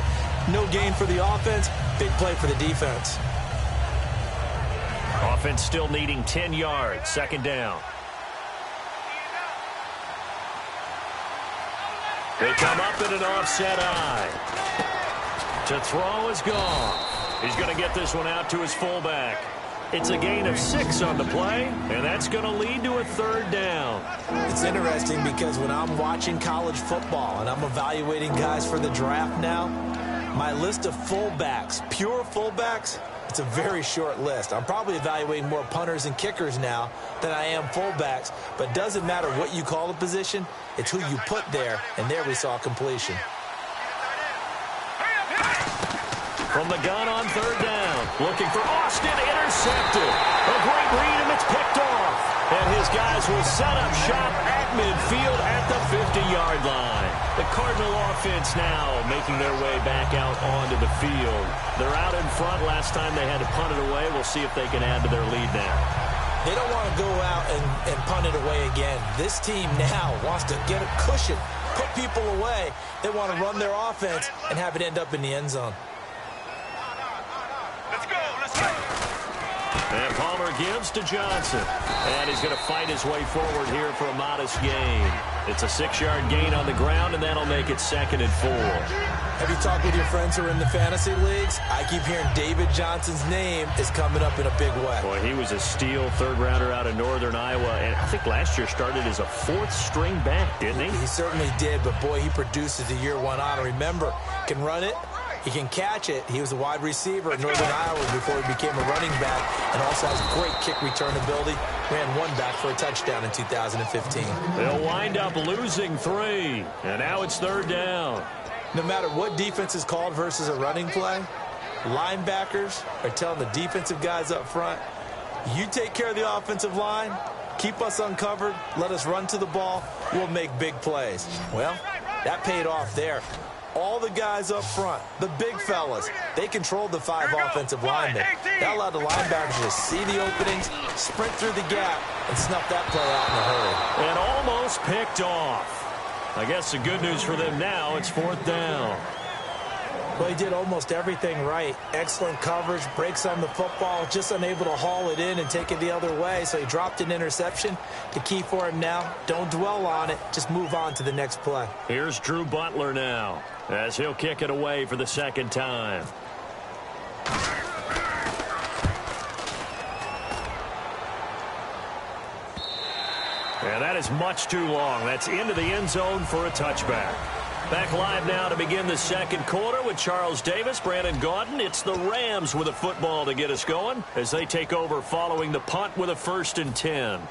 No gain for the offense, big play for the defense. Offense still needing 10 yards, second down. They come up in an offset eye. To throw is gone. He's going to get this one out to his fullback. It's a gain of 6 on the play, and that's going to lead to a third down. It's interesting because when I'm watching college football and I'm evaluating guys for the draft now, my list of fullbacks, pure fullbacks, it's a very short list. I'm probably evaluating more punters and kickers now than I am fullbacks, but it doesn't matter what you call the position, it's who you put there, and there we saw completion. From the gun on third down. Looking for Austin. Intercepted. A great read, and it's picked off. And his guys will set up shop at midfield at the 50-yard line. The Cardinal offense now making their way back out onto the field. They're out in front. Last time they had to punt it away. We'll see if they can add to their lead now. They don't want to go out and punt it away again. This team now wants to get a cushion, put people away. They want to run their offense and have it end up in the end zone. And Palmer gives to Johnson. And he's going to fight his way forward here for a modest gain. It's a 6-yard gain on the ground, and that'll make it 2nd and 4. Have you talked with your friends who are in the fantasy leagues? I keep hearing David Johnson's name is coming up in a big way. Boy, he was a steal third-rounder out of Northern Iowa. And I think last year started as a 4th-string back, didn't he? He certainly did, but boy, he produces the year one on. Remember, can run it. He can catch it. He was a wide receiver at Northern Iowa before he became a running back, and also has great kick return ability. Ran one back for a touchdown in 2015. They'll wind up losing 3, and now it's third down. No matter what defense is called versus a running play, linebackers are telling the defensive guys up front, you take care of the offensive line, keep us uncovered, let us run to the ball, we'll make big plays. Well, that paid off there. All the guys up front, the big fellas, they controlled the 5 offensive linemen. That allowed the linebackers to see the openings, sprint through the gap, and snuff that play out in a hurry. And almost picked off. I guess the good news for them now, it's 4th down. Well, he did almost everything right. Excellent coverage, breaks on the football, just unable to haul it in and take it the other way, so he dropped an interception. The key for him now, don't dwell on it, just move on to the next play. Here's Drew Butler now, as he'll kick it away for the 2nd time. And that is much too long. That's into the end zone for a touchback. Back live now to begin the 2nd quarter with Charles Davis, Brandon Gaudin. It's the Rams with a football to get us going as they take over following the punt with a 1st and 10.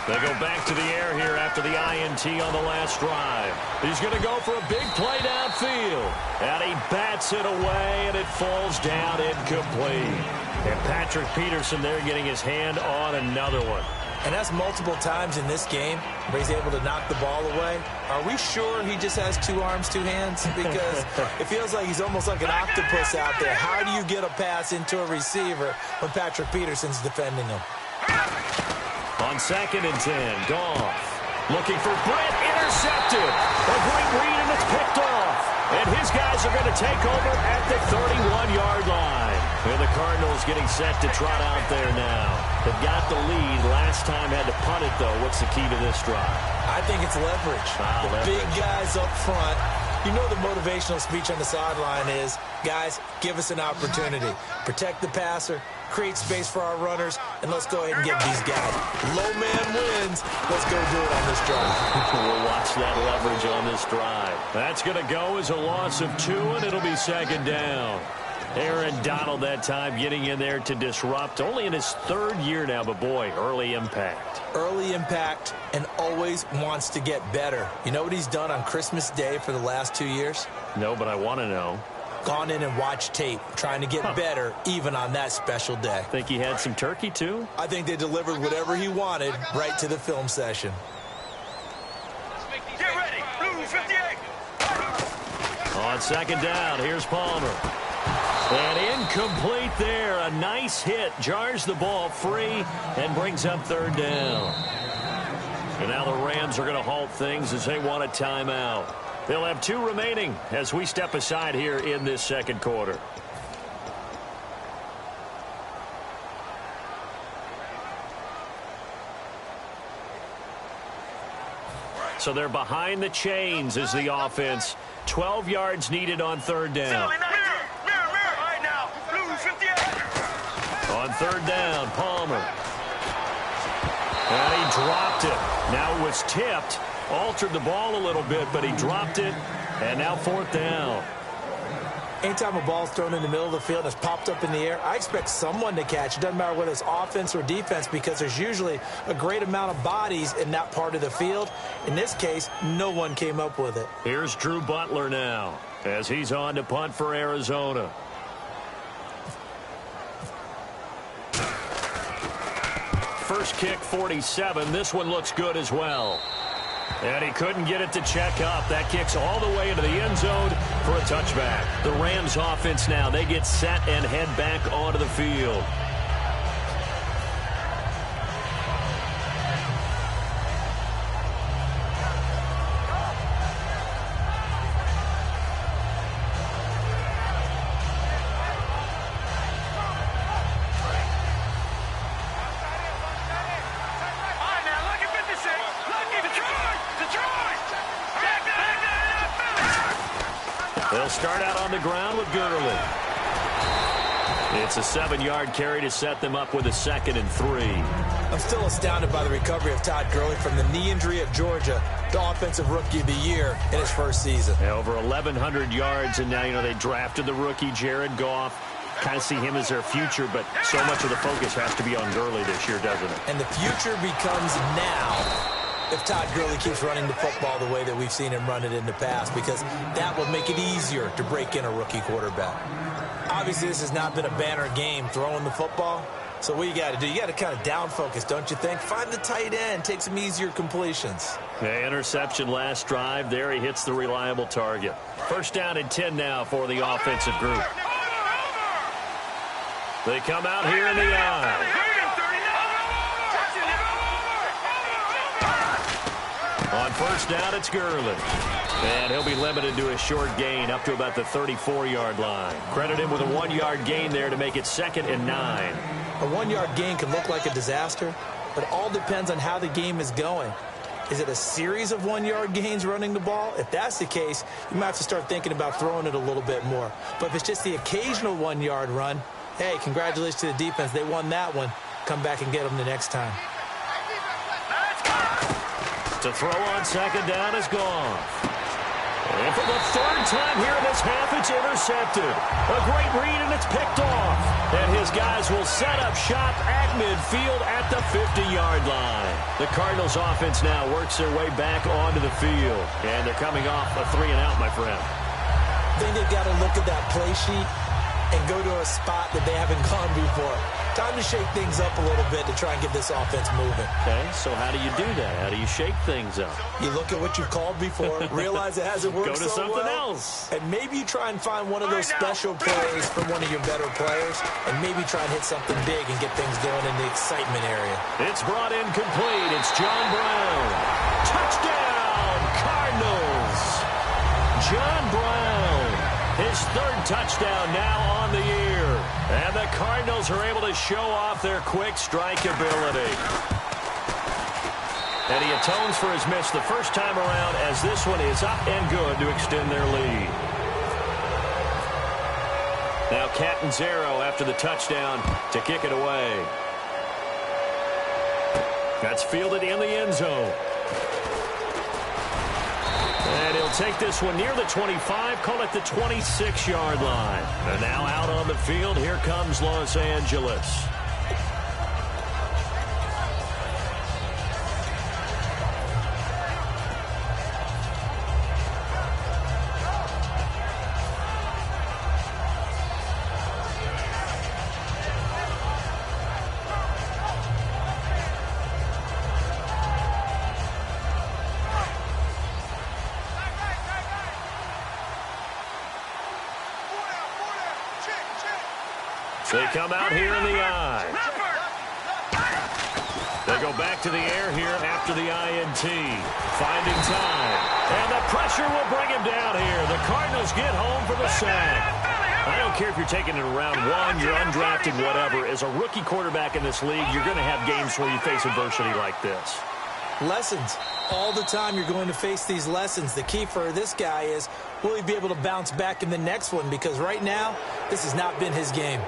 They go back to the air here after the INT on the last drive. He's going to go for a big play downfield. And he bats it away, and it falls down incomplete. And Patrick Peterson there getting his hand on another one. And that's multiple times in this game where he's able to knock the ball away. Are we sure he just has 2 arms, 2 hands? Because it feels like he's almost like an octopus out there. How do you get a pass into a receiver when Patrick Peterson's defending him? On 2nd and 10, Goff looking for Brent, intercepted. A great read, and it's picked off. And his guys are going to take over at the 31-yard line. And the Cardinals getting set to trot out there now. They've got the lead. Last time had to punt it, though. What's the key to this drive? I think it's leverage. The big guys up front You know the motivational speech on the sideline is, guys, give us an opportunity. Protect the passer, create space for our runners, and let's go ahead and give these guys. Low man wins. Let's go do it on this drive. We'll watch that leverage on this drive. That's going to go as a loss of 2, and it'll be second down. Aaron Donald that time getting in there to disrupt. Only in his 3rd year now, but boy, early impact. Early impact and always wants to get better. You know what he's done on Christmas Day for the last 2 years? No, but I want to know. Gone in and watched tape, trying to get better even on that special day. Think he had some turkey too? I think they delivered whatever he wanted right to the film session. Get ready. Blue 58. On second down, here's Palmer. And incomplete there. A nice hit. Jars the ball free and brings up 3rd down. And now the Rams are going to halt things as they want a timeout. They'll have 2 remaining as we step aside here in this second quarter. So they're behind the chains as the offense. 12 yards needed on 3rd down. On 3rd down, Palmer. And he dropped it. Now it was tipped. Altered the ball a little bit, but he dropped it. And now 4th down. Anytime a ball's thrown in the middle of the field and it's popped up in the air, I expect someone to catch. It doesn't matter whether it's offense or defense because there's usually a great amount of bodies in that part of the field. In this case, no one came up with it. Here's Drew Butler now as he's on to punt for Arizona. First kick, 47. This one looks good as well. And he couldn't get it to check up. That kicks all the way into the end zone for a touchback. The Rams offense now, they get set and head back onto the field. They'll start out on the ground with Gurley. It's a 7-yard carry to set them up with a 2nd and 3. I'm still astounded by the recovery of Todd Gurley from the knee injury at Georgia, the offensive rookie of the year in his first season. Yeah, over 1,100 yards, and now, they drafted the rookie Jared Goff. Kind of see him as their future, but so much of the focus has to be on Gurley this year, doesn't it? And the future becomes now if Todd Gurley keeps running the football the way that we've seen him run it in the past, because that will make it easier to break in a rookie quarterback. Obviously, this has not been a banner game throwing the football. So what you got to do, you got to kind of down focus, don't you think? Find the tight end, take some easier completions. Yeah, interception last drive. There he hits the reliable target. First down and 10 now for the offensive group. They come out here in the eye. On first down, it's Gurley. And he'll be limited to a short gain up to about the 34-yard line. Credit him with a 1-yard gain there to make it 2nd and 9. A 1-yard gain can look like a disaster, but it all depends on how the game is going. Is it a series of 1-yard gains running the ball? If that's the case, you might have to start thinking about throwing it a little bit more. But if it's just the occasional 1-yard run, hey, congratulations to the defense. They won that one. Come back and get them the next time. To throw on second down is gone. And for the 3rd time here in this half, it's intercepted. A great read, and it's picked off. And his guys will set up shop at midfield at the 50-yard line. The Cardinals offense now works their way back onto the field. And they're coming off a 3-and-out, my friend. I think they've got to look at that play sheet and go to a spot that they haven't gone before. Time to shake things up a little bit to try and get this offense moving. Okay, so how do you do that? How do you shake things up? You look at what you've called before, realize it hasn't worked so well. Go to something else. And maybe you try and find one of those special plays from one of your better players, and maybe try and hit something big and get things going in the excitement area. It's brought in complete. It's John Brown. Touchdown, Cardinals. John Brown, his 3rd touchdown now on the year. And the Cardinals are able to show off their quick strike ability. And he atones for his miss the first time around as this one is up and good to extend their lead. Now Catanzaro after the touchdown to kick it away. That's fielded in the end zone. And he'll take this one near the 25, call it the 26-yard line. And now out on the field, here comes Los Angeles. They come out here in the I. They go back to the air here after the INT. Finding time. And the pressure will bring him down here. The Cardinals get home for the sack. I don't care if you're taking it in round one, you're undrafted, whatever. As a rookie quarterback in this league, you're going to have games where you face adversity like this. Lessons. All the time you're going to face these lessons. The key for this guy is, will he be able to bounce back in the next one? Because right now, this has not been his game.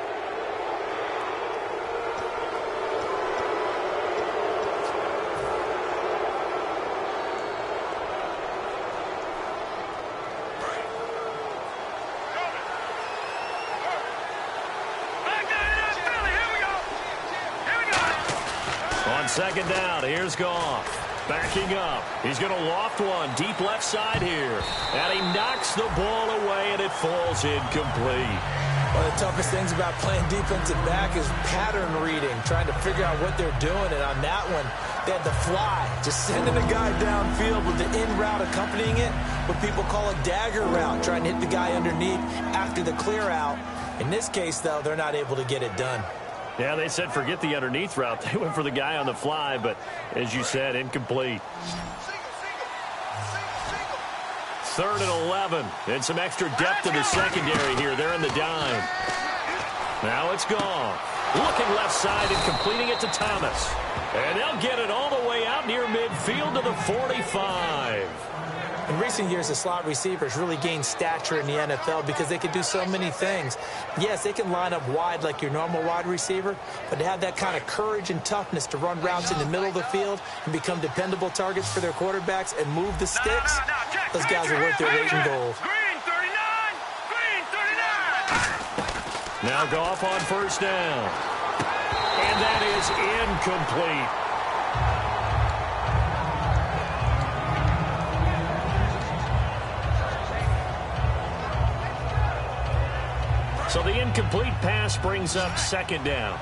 Second down, here's Goff. Backing up. He's going to loft one deep left side here. And he knocks the ball away, and it falls incomplete. One of the toughest things about playing defensive back is pattern reading, trying to figure out what they're doing. And on that one, they had the fly, just sending a guy downfield with the in route accompanying it, what people call a dagger route, trying to hit the guy underneath after the clear out. In this case, though, they're not able to get it done. Yeah, they said forget the underneath route. They went for the guy on the fly, but as you said, incomplete. 3rd and 11. And some extra depth in the secondary here. They're in the dime. Now it's gone. Looking left side and completing it to Thomas. And they'll get it all the way out near midfield to the 45. In recent years, the slot receivers really gained stature in the NFL because they can do so many things. Yes, they can line up wide like your normal wide receiver, but to have that kind of courage and toughness to run routes in the middle of the field and become dependable targets for their quarterbacks and move the sticks, those guys are worth their weight in gold. Green 39! Green 39! Now Goff on first down. And that is incomplete. So the incomplete pass brings up second down.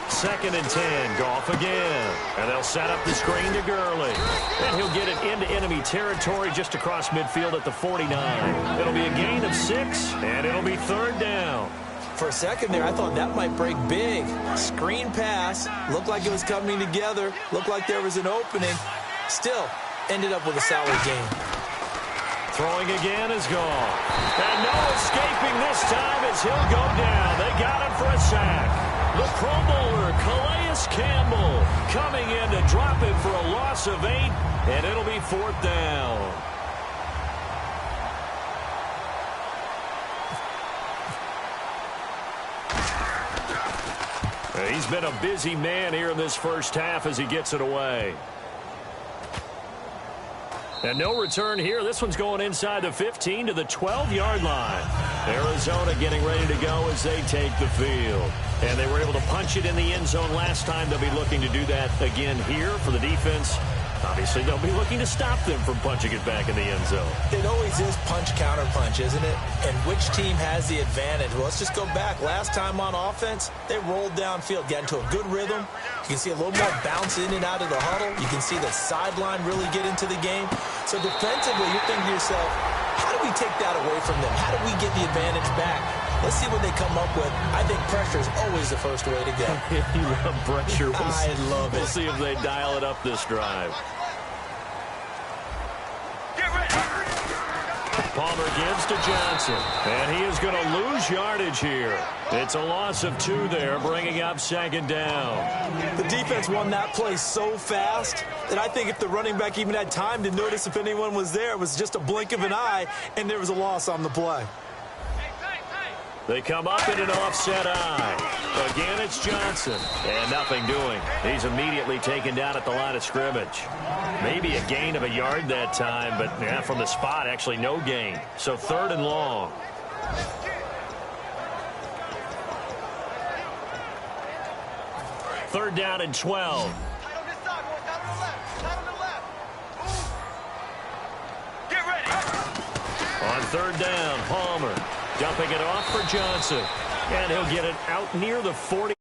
Second and 10, Goff again. And they'll set up the screen to Gurley. And he'll get it into enemy territory just across midfield at the 49. It'll be a gain of 6, and it'll be 3rd down. For a second there, I thought that might break big. Screen pass, looked like it was coming together, looked like there was an opening. Still, ended up with a solid game. Throwing again is gone. And no escaping this time as he'll go down. They got him for a sack. The Pro Bowler, Calais Campbell, coming in to drop him for a loss of 8, and it'll be 4th down. He's been a busy man here in this first half as he gets it away. And no return here. This one's going inside the 15 to the 12-yard line. Arizona getting ready to go as they take the field. And they were able to punch it in the end zone last time. They'll be looking to do that again here for the defense. Obviously, they'll be looking to stop them from punching it back in the end zone. It always is punch-counter-punch, isn't it? And which team has the advantage? Well, let's just go back. Last time on offense, they rolled downfield, got into a good rhythm. You can see a little more bounce in and out of the huddle. You can see the sideline really get into the game. So defensively, you're thinking to yourself, how do we take that away from them? How do we get the advantage back? Let's see what they come up with. I think pressure is always the first way to go. You love pressure. I love it. We'll see if they dial it up this drive. Palmer gives to Johnson. And he is going to lose yardage here. It's a loss of 2 there, bringing up 2nd down. The defense won that play so fast that I think if the running back even had time to notice if anyone was there, it was just a blink of an eye, and there was a loss on the play. They come up in an offset eye. Again, it's Johnson. And nothing doing. He's immediately taken down at the line of scrimmage. Maybe a gain of a yard that time, but yeah, from the spot, actually no gain. So 3rd and long. Third down and 12. Get ready. On 3rd down, Palmer dumping it off for Johnson. And he'll get it out near the 40.